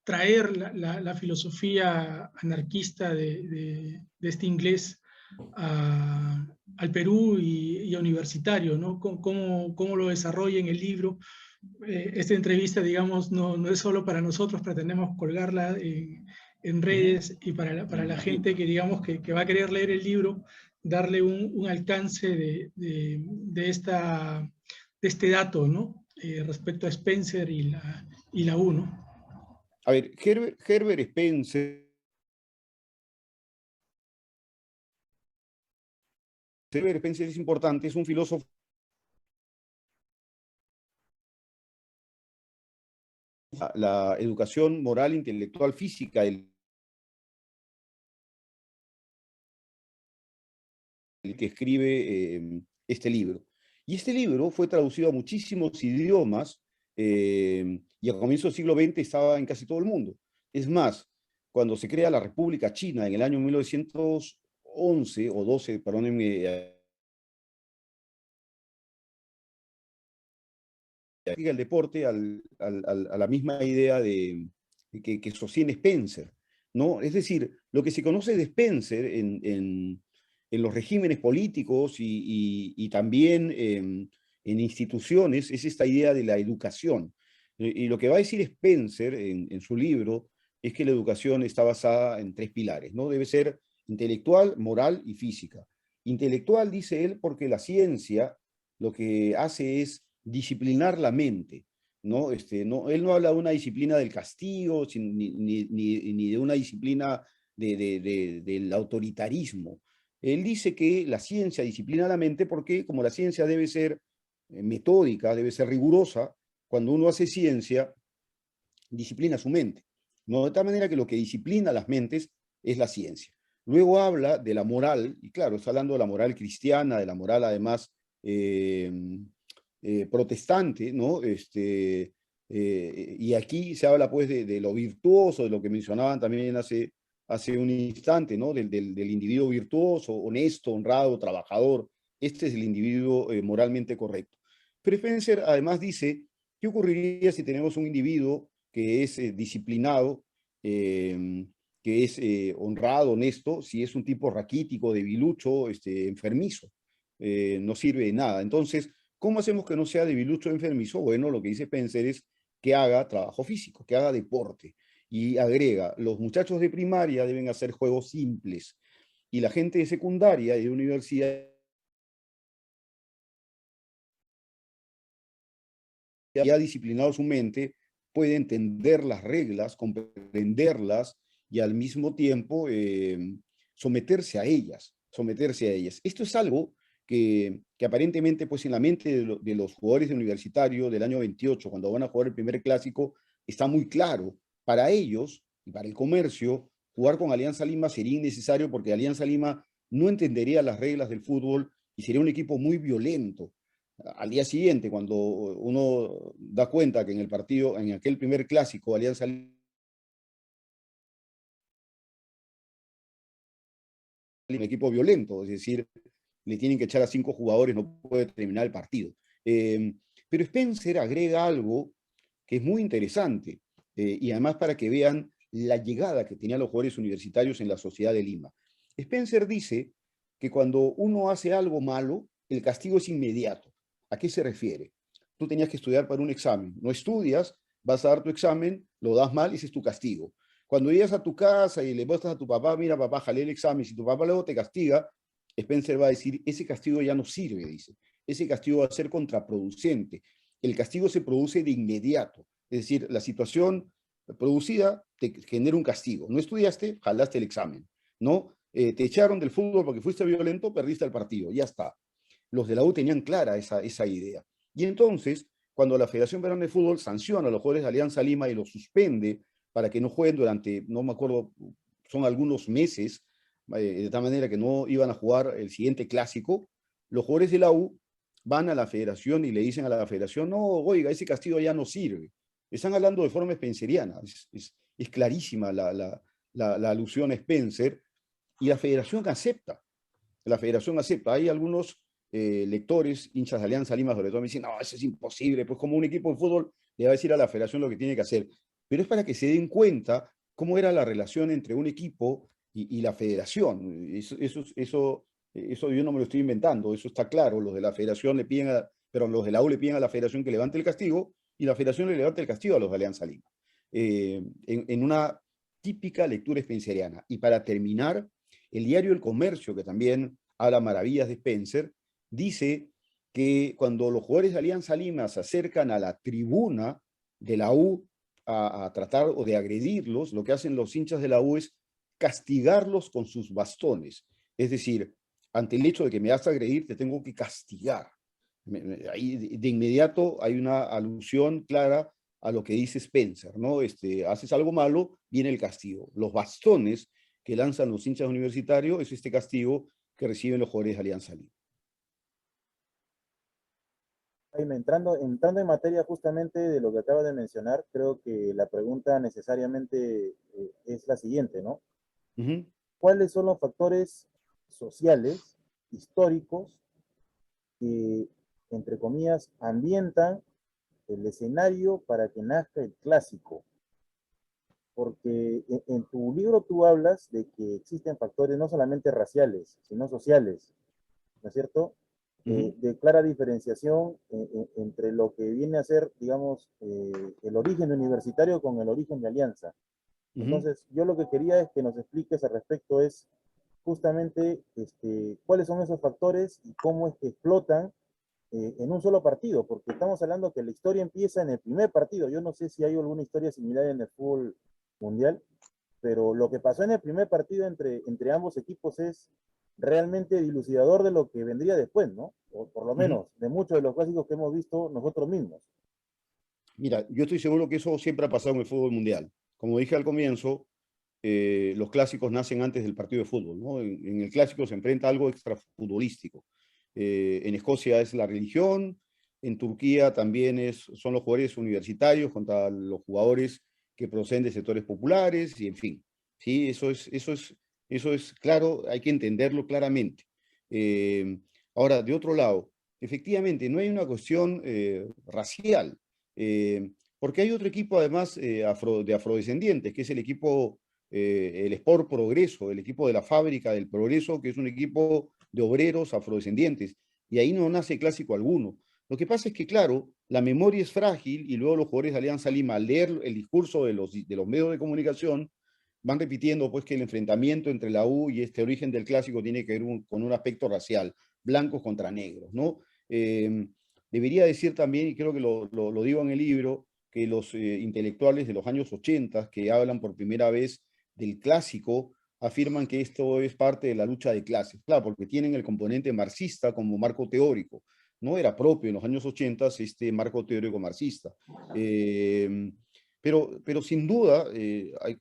traer la filosofía anarquista de este inglés al Perú y a Universitario, ¿no? ¿Cómo lo desarrolla en el libro? Esta entrevista, digamos, no es solo para nosotros, pretendemos colgarla en redes y para la gente que, digamos, que va a querer leer el libro, darle un alcance de este dato, ¿no? Respecto a Spencer y la U, ¿no? A ver, Herbert Spencer es importante, es un filósofo la educación moral, intelectual, física, el que escribe este libro. Y este libro fue traducido a muchísimos idiomas y a comienzos del siglo XX estaba en casi todo el mundo. Es más, cuando se crea la República China en el año 1911 o 12, perdónenme, el deporte a la misma idea que sostiene Spencer, ¿no? Es decir, lo que se conoce de Spencer en los regímenes políticos y también en instituciones es esta idea de la educación. Y lo que va a decir Spencer en su libro es que la educación está basada en tres pilares, ¿no? Debe ser intelectual, moral y física. Intelectual, dice él, porque la ciencia lo que hace es disciplinar la mente, ¿no? Él no habla de una disciplina del castigo, ni de una disciplina del autoritarismo. Él dice que la ciencia disciplina la mente porque como la ciencia debe ser metódica, debe ser rigurosa, cuando uno hace ciencia, disciplina su mente, ¿no? De tal manera que lo que disciplina las mentes es la ciencia. Luego habla de la moral, y claro, está hablando de la moral cristiana, de la moral además protestante, ¿no? Y aquí se habla pues de lo virtuoso, de lo que mencionaban también hace un instante, ¿no? Del individuo virtuoso, honesto, honrado, trabajador. Este es el individuo moralmente correcto. Pero Spencer además dice, ¿qué ocurriría si tenemos un individuo que es disciplinado, que que es honrado, honesto, si es un tipo raquítico, debilucho, enfermizo. No sirve de nada. Entonces, ¿cómo hacemos que no sea debilucho, enfermizo? Bueno, lo que dice Spencer es que haga trabajo físico, que haga deporte. Y agrega, los muchachos de primaria deben hacer juegos simples. Y la gente de secundaria y de universidad ya ha disciplinado su mente, puede entender las reglas, comprenderlas y al mismo tiempo someterse a ellas, someterse a ellas. Esto es algo que aparentemente pues en la mente de los jugadores de universitario del año 28, cuando van a jugar el primer clásico, está muy claro. Para ellos y para el comercio, jugar con Alianza Lima sería innecesario porque Alianza Lima no entendería las reglas del fútbol y sería un equipo muy violento. Al día siguiente, cuando uno da cuenta que en el partido, en aquel primer clásico, Alianza Lima, un equipo violento, es decir, le tienen que echar a 5 jugadores, no puede terminar el partido. Pero Spencer agrega algo que es muy interesante, y además para que vean la llegada que tenían los jugadores universitarios en la sociedad de Lima. Spencer dice que cuando uno hace algo malo, el castigo es inmediato. ¿A qué se refiere? Tú tenías que estudiar para un examen, no estudias, vas a dar tu examen, lo das mal y ese es tu castigo. Cuando llegas a tu casa y le muestras a tu papá, mira papá, jalé el examen, si tu papá luego te castiga, Spencer va a decir, ese castigo ya no sirve, dice. Ese castigo va a ser contraproducente. El castigo se produce de inmediato. Es decir, la situación producida te genera un castigo. No estudiaste, jalaste el examen. ¿No? Te echaron del fútbol porque fuiste violento, perdiste el partido. Ya está. Los de la U tenían clara esa idea. Y entonces, cuando la Federación Peruana de Fútbol sanciona a los jugadores de Alianza Lima y los suspende para que no jueguen durante, no me acuerdo, son algunos meses, de tal manera que no iban a jugar el siguiente clásico, los jugadores de la U van a la federación y le dicen a la federación, no, oiga, ese castigo ya no sirve. Están hablando de forma spenceriana, es clarísima la alusión a Spencer, y la federación acepta. La federación acepta. Hay algunos lectores, hinchas de Alianza Lima, sobre todo, me dicen, no, eso es imposible, pues como un equipo de fútbol le va a decir a la federación lo que tiene que hacer. Pero es para que se den cuenta cómo era la relación entre un equipo y la federación. Eso yo no me lo estoy inventando, eso está claro. Los de la federación le piden, pero los de la U le piden a la federación que levante el castigo y la federación le levanta el castigo a los de Alianza Lima. En una típica lectura spenceriana. Y para terminar, el diario El Comercio, que también habla maravillas de Spencer, dice que cuando los jugadores de Alianza Lima se acercan a la tribuna de la U a tratar o de agredirlos, lo que hacen los hinchas de la U es castigarlos con sus bastones. Es decir, ante el hecho de que me vas a agredir, te tengo que castigar. Ahí de inmediato hay una alusión clara a lo que dice Spencer, ¿no? Haces algo malo, viene el castigo. Los bastones que lanzan los hinchas universitarios es este castigo que reciben los jugadores de Alianza Lima. Jaime, entrando en materia justamente de lo que acaba de mencionar, creo que la pregunta necesariamente es la siguiente, ¿no? ¿Cuáles son los factores sociales, históricos, que, entre comillas, ambientan el escenario para que nazca el clásico? Porque en tu libro tú hablas de que existen factores no solamente raciales, sino sociales, ¿no es cierto? De clara diferenciación entre lo que viene a ser, digamos, el origen universitario con el origen de Alianza. Entonces, yo lo que quería es que nos expliques al respecto es justamente cuáles son esos factores y cómo es que explotan en un solo partido, porque estamos hablando que la historia empieza en el primer partido. Yo no sé si hay alguna historia similar en el fútbol mundial, pero lo que pasó en el primer partido entre ambos equipos es realmente dilucidador de lo que vendría después, ¿no? O por lo menos de muchos de los clásicos que hemos visto nosotros mismos. Mira, yo estoy seguro que eso siempre ha pasado en el fútbol mundial. Como dije al comienzo, los clásicos nacen antes del partido de fútbol, ¿no? En el clásico se enfrenta algo extrafutbolístico. En Escocia es la religión, en Turquía también son los jugadores universitarios contra los jugadores que proceden de sectores populares, y en fin, ¿sí? Eso es claro, hay que entenderlo claramente. Ahora, de otro lado, efectivamente, no hay una cuestión racial, porque hay otro equipo además de afrodescendientes, que es el equipo el Sport Progreso, el equipo de la Fábrica del Progreso, que es un equipo de obreros afrodescendientes, y ahí no nace clásico alguno. Lo que pasa es que, claro, la memoria es frágil y luego los jugadores de Alianza Lima, al leer el discurso de los medios de comunicación, van repitiendo pues que el enfrentamiento entre la U y este origen del clásico tiene que ver con un aspecto racial, blancos contra negros, ¿no? Debería decir también, y creo que lo digo en el libro, que los intelectuales de los años 80 que hablan por primera vez del clásico afirman que esto es parte de la lucha de clases, claro, porque tienen el componente marxista como marco teórico. No era propio en los años 80 este marco teórico marxista. Pero sin duda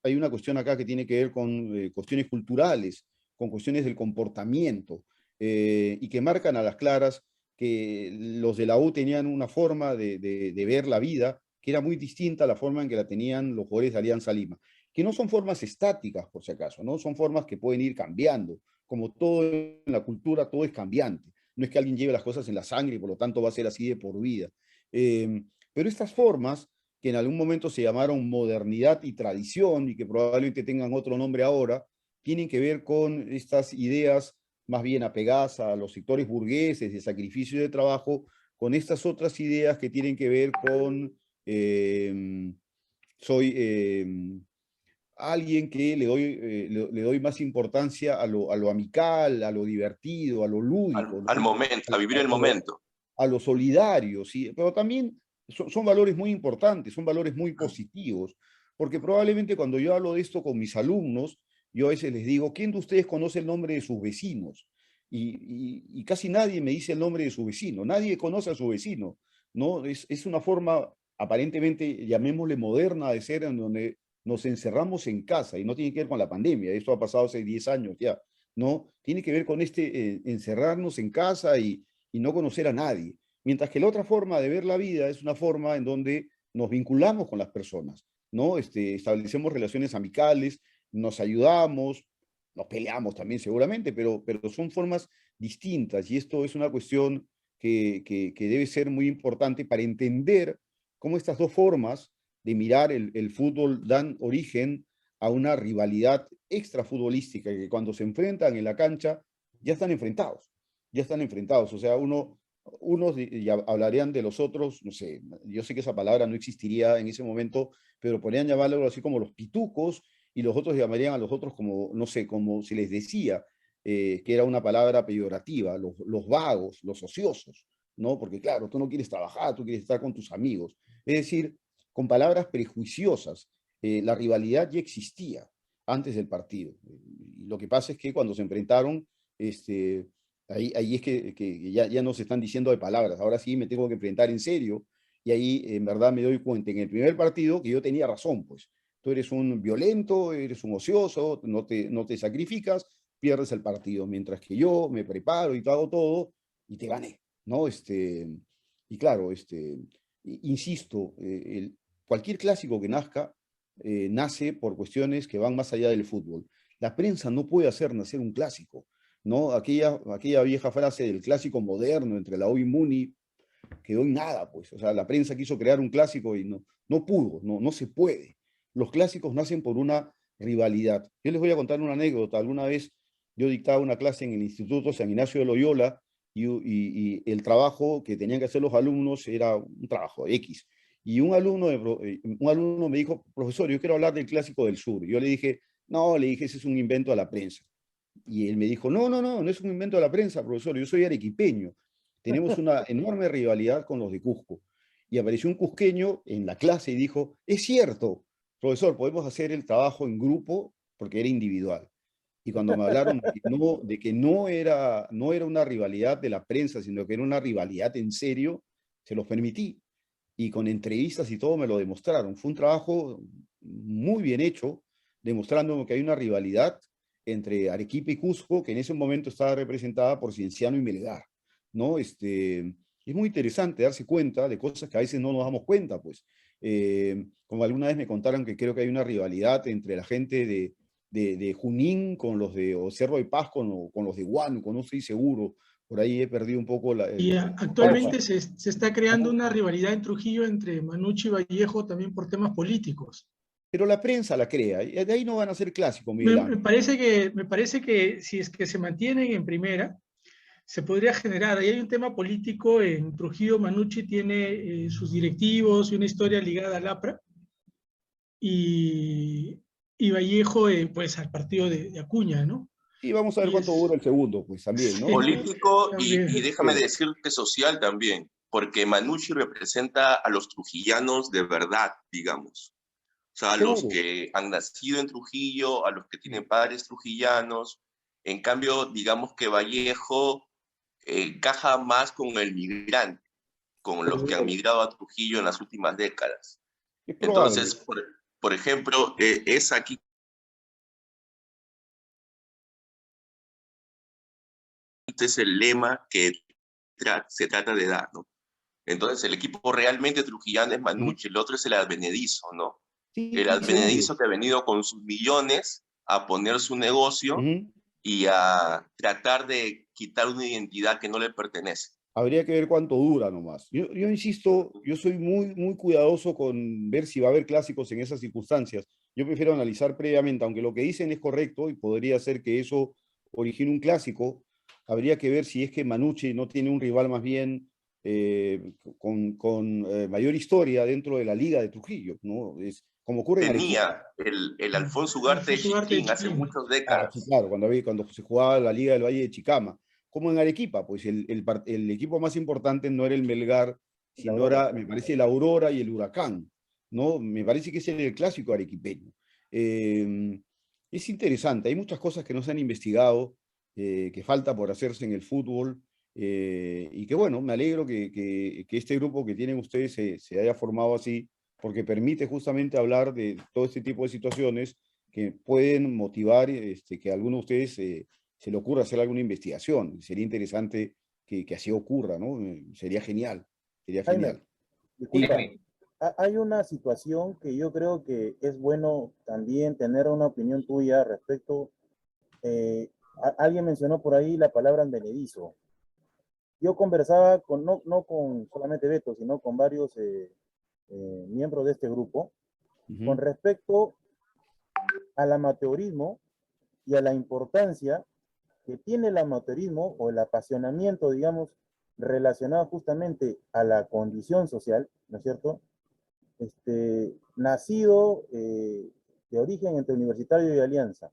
hay una cuestión acá que tiene que ver con cuestiones culturales, con cuestiones del comportamiento, y que marcan a las claras que los de la U tenían una forma de ver la vida que era muy distinta a la forma en que la tenían los jugadores de Alianza Lima, que no son formas estáticas, por si acaso, ¿no? Son formas que pueden ir cambiando. Como todo en la cultura, todo es cambiante. No es que alguien lleve las cosas en la sangre y por lo tanto va a ser así de por vida. Pero estas formas, que en algún momento se llamaron modernidad y tradición y que probablemente tengan otro nombre ahora, tienen que ver con estas ideas más bien apegadas a los sectores burgueses de sacrificio y de trabajo, con estas otras ideas que tienen que ver con soy alguien que le doy más importancia a lo amical, a lo divertido, a lo lúdico, al momento, a vivir el momento. A lo solidario, ¿sí? Pero también son valores muy importantes, son valores muy positivos, porque probablemente cuando yo hablo de esto con mis alumnos, yo a veces les digo, ¿quién de ustedes conoce el nombre de sus vecinos? Y casi nadie me dice el nombre de su vecino, nadie conoce a su vecino, ¿no? Es una forma aparentemente, llamémosle moderna, de ser en donde nos encerramos en casa, y no tiene que ver con la pandemia, esto ha pasado hace 10 años ya, ¿no? Tiene que ver con encerrarnos en casa y no conocer a nadie. Mientras que la otra forma de ver la vida es una forma en donde nos vinculamos con las personas, ¿no? Establecemos relaciones amicales, nos ayudamos, nos peleamos también seguramente, pero son formas distintas, y esto es una cuestión que debe ser muy importante para entender cómo estas dos formas de mirar el fútbol dan origen a una rivalidad extrafutbolística, que cuando se enfrentan en la cancha ya están enfrentados, o sea, unos ya hablarían de los otros, no sé, yo sé que esa palabra no existiría en ese momento, pero podrían llamarlo así como los pitucos, y los otros llamarían a los otros como, no sé, como se les decía, que era una palabra peyorativa, los vagos, los ociosos, ¿no? Porque claro, tú no quieres trabajar, tú quieres estar con tus amigos. Es decir, con palabras prejuiciosas, la rivalidad ya existía antes del partido. Lo que pasa es que cuando se enfrentaron, ahí es que ya no se están diciendo de palabras, ahora sí me tengo que enfrentar en serio, y ahí en verdad me doy cuenta en el primer partido que yo tenía razón, pues. Tú eres un violento, eres un ocioso, no te sacrificas, pierdes el partido, mientras que yo me preparo y te hago todo y te gané, ¿no? Y claro, insisto, cualquier clásico que nazca, nace por cuestiones que van más allá del fútbol. La prensa no puede hacer nacer un clásico, ¿no? Aquella vieja frase del clásico moderno entre la U y Muni quedó en nada, pues. O sea, la prensa quiso crear un clásico y no pudo, no se puede. Los clásicos nacen por una rivalidad. Yo les voy a contar una anécdota. Alguna vez yo dictaba una clase en el Instituto San Ignacio de Loyola y el trabajo que tenían que hacer los alumnos era un trabajo X. Y un alumno me dijo, profesor, yo quiero hablar del Clásico del Sur. Y yo le dije, ese es un invento de la prensa. Y él me dijo, no es un invento de la prensa, profesor, yo soy arequipeño. Tenemos una enorme rivalidad con los de Cusco. Y apareció un cusqueño en la clase y dijo, es cierto, profesor, podemos hacer el trabajo en grupo porque era individual. Y cuando me hablaron de que no era una rivalidad de la prensa, sino que era una rivalidad en serio, se los permití. Y con entrevistas y todo me lo demostraron. Fue un trabajo muy bien hecho, demostrando que hay una rivalidad entre Arequipa y Cusco, que en ese momento estaba representada por Cienciano y Melgar, ¿no? Es muy interesante darse cuenta de cosas que a veces no nos damos cuenta, pues. Como alguna vez me contaron que creo que hay una rivalidad entre la gente de Junín con los de Cerro de Paz con los de Huánuco, no estoy seguro, por ahí he perdido un poco la... Y actualmente se está creando una rivalidad en Trujillo entre Manucci y Vallejo también por temas políticos. pero la prensa la crea, y de ahí no van a ser clásicos, Miguel Ángel. Me parece que si es que se mantienen en primera, se podría generar, ahí hay un tema político, en Trujillo Manucci tiene sus directivos y una historia ligada al APRA, y Vallejo pues al partido de Acuña, ¿no? Y vamos a ver Y cuánto es, dura el segundo, pues también, ¿no? sí, Político y también. déjame decirte social también, porque Manucci representa a los trujillanos de verdad, digamos. O sea, a los Claro. que han nacido en Trujillo, a los que tienen padres trujillanos. En cambio, digamos que Vallejo encaja más con el migrante, con los que han migrado a Trujillo en las últimas décadas. Es Entonces, probable. por ejemplo, es aquí es el lema que se trata de dar, ¿no? Entonces, el equipo realmente trujillano es Manucci, el otro es el advenedizo, ¿no? Sí, El seguro. advenedizo que ha venido con sus millones a poner su negocio Ujú. y a tratar de quitar una identidad que no le pertenece. Habría que ver cuánto dura nomás. Yo insisto, yo soy muy cuidadoso con ver si va a haber clásicos en esas circunstancias. Yo prefiero analizar previamente, aunque lo que dicen es correcto y podría ser que eso origine un clásico, habría que ver si es que Manucci no tiene un rival más bien con mayor historia dentro de la Liga de Trujillo, ¿no? Es como ocurre en Arequipa. Tenía el Alfonso Ugarte de Alfonso Ugarte de Chiquín hace Chiquín. muchas Ah, sí, décadas. claro, cuando se jugaba la Liga del Valle de Chicama. Como en Arequipa, pues el equipo más importante no era el Melgar, La sino Aurora. era, me parece, el Aurora y el Huracán, ¿no? Me parece que ese era el clásico arequipeño. Es interesante, hay muchas cosas que no se han investigado, que falta por hacerse en el fútbol, y que bueno, me alegro que este grupo que tienen ustedes se haya formado así, porque permite justamente hablar de todo este tipo de situaciones que pueden motivar que a alguno de ustedes se le ocurra hacer alguna investigación. Sería interesante que así ocurra, ¿no? Sería genial, sería Jaime, genial. disculpa, Dime. Jaime, hay una situación que yo creo que es bueno también tener una opinión tuya respecto. Alguien mencionó por ahí la palabra advenedizo. Yo conversaba con, no con solamente Beto, sino con varios miembros de este grupo, con Ujú. respecto al amateurismo y a la importancia que tiene el amateurismo o el apasionamiento, digamos, relacionado justamente a la condición social, ¿no es cierto? Nacido de origen entre Universitario y Alianza.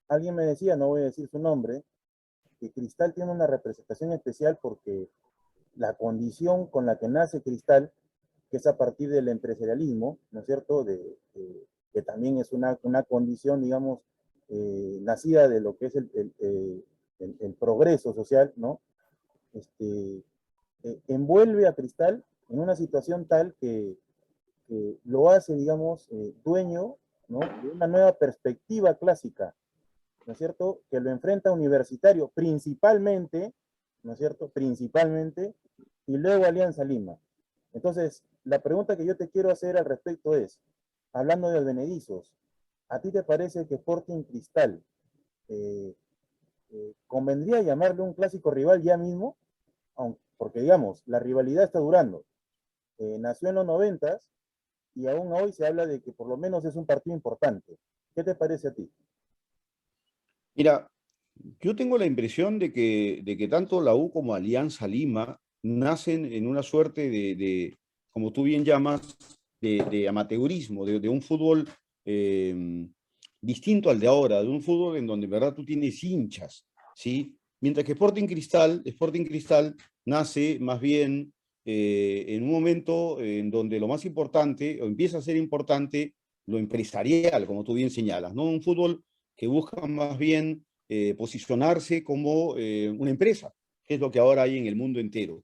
Alguien me decía, no voy a decir su nombre, que Cristal tiene una representación especial porque la condición con la que nace Cristal, que es a partir del empresarialismo, ¿no es cierto? Que también es una condición, digamos, nacida de lo que es el progreso social, ¿no? Envuelve a Cristal en una situación tal que lo hace, digamos, dueño, ¿no? De una nueva perspectiva clásica, ¿no es cierto? Que lo enfrenta a Universitario principalmente, ¿no es cierto? Principalmente, y luego Alianza Lima. Entonces, la pregunta que yo te quiero hacer al respecto es, hablando de advenedizos, ¿a ti te parece que Sporting Cristal eh, convendría llamarle un clásico rival ya mismo? Porque, digamos, la rivalidad está durando. Nació en los 90 y aún hoy se habla de que por lo menos es un partido importante. ¿Qué te parece a ti? Mira, yo tengo la impresión de que tanto la U como Alianza Lima nacen en una suerte como tú bien llamas, de amateurismo, de un fútbol distinto al de ahora, de un fútbol en donde en verdad tú tienes hinchas, ¿sí? Mientras que Sporting Cristal nace más bien en un momento en donde lo más importante, o empieza a ser importante, lo empresarial, como tú bien señalas, ¿no? Un fútbol que busca más bien posicionarse como una empresa, que es lo que ahora hay en el mundo entero.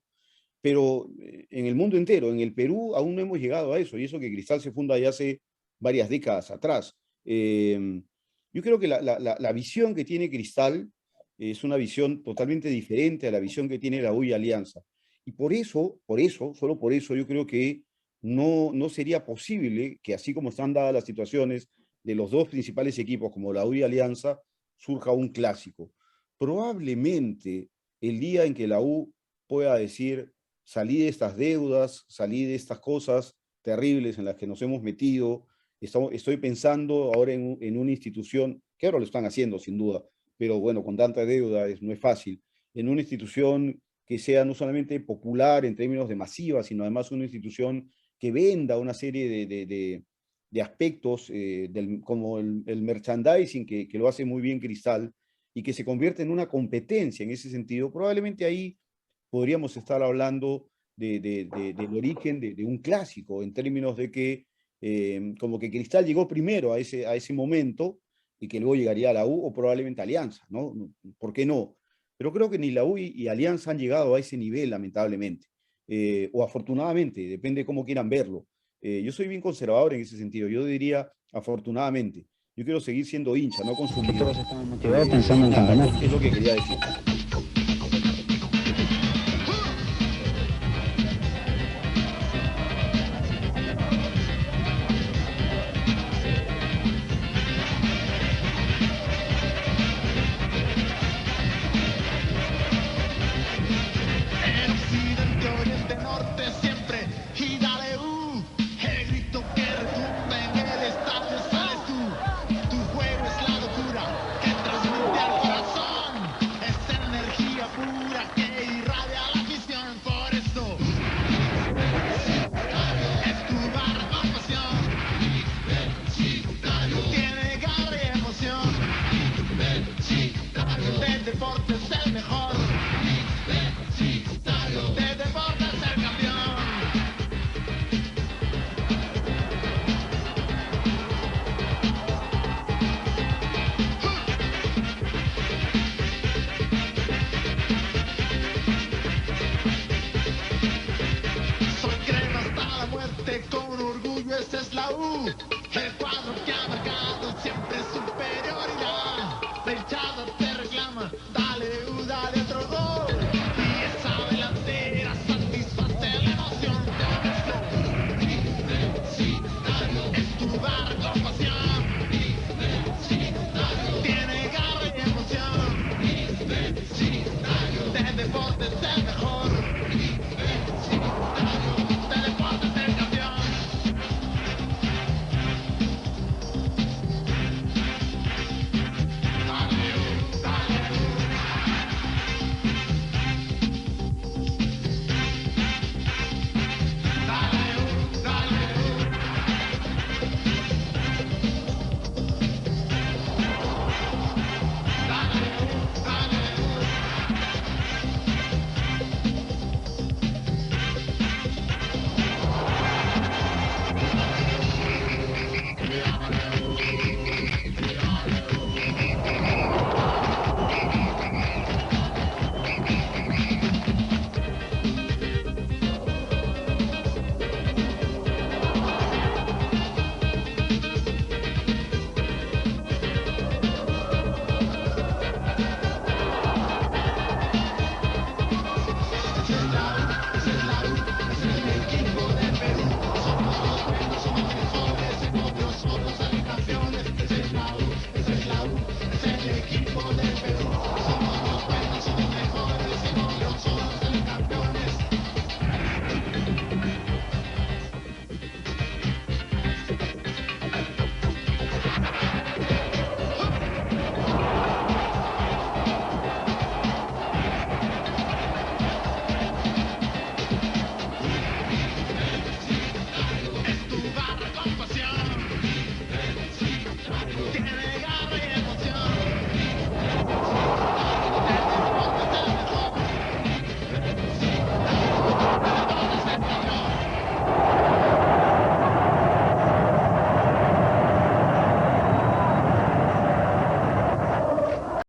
Pero en el mundo entero, en el Perú, aún no hemos llegado a eso, y eso que Cristal se funda ya hace varias décadas atrás. Yo creo que la visión que tiene Cristal es una visión totalmente diferente a la visión que tiene la U y Alianza. Y solo por eso, yo creo que no sería posible que así como están dadas las situaciones de los dos principales equipos, como la U y Alianza, surja un clásico. Probablemente el día en que la U pueda decir, salí de estas deudas, salí de estas cosas terribles en las que nos hemos metido, Estoy pensando ahora en una institución, que ahora lo están haciendo sin duda, pero bueno, con tanta deuda no es fácil, en una institución que sea no solamente popular en términos de masiva, sino además una institución que venda una serie de aspectos como el merchandising, que lo hace muy bien Cristal, y que se convierte en una competencia en ese sentido. Probablemente ahí podríamos estar hablando del origen de un clásico, en términos de que como que Cristal llegó primero a ese momento y que luego llegaría a la U o probablemente Alianza, ¿no? ¿Por qué no? Pero creo que ni la U y Alianza han llegado a ese nivel, lamentablemente, o afortunadamente, depende de cómo quieran verlo. Yo soy bien conservador en ese sentido, yo diría afortunadamente. Yo quiero seguir siendo hincha, no consumidor. Todos estamos motivados pensando en campeonar. Es lo que quería decir. Deportes el mejor.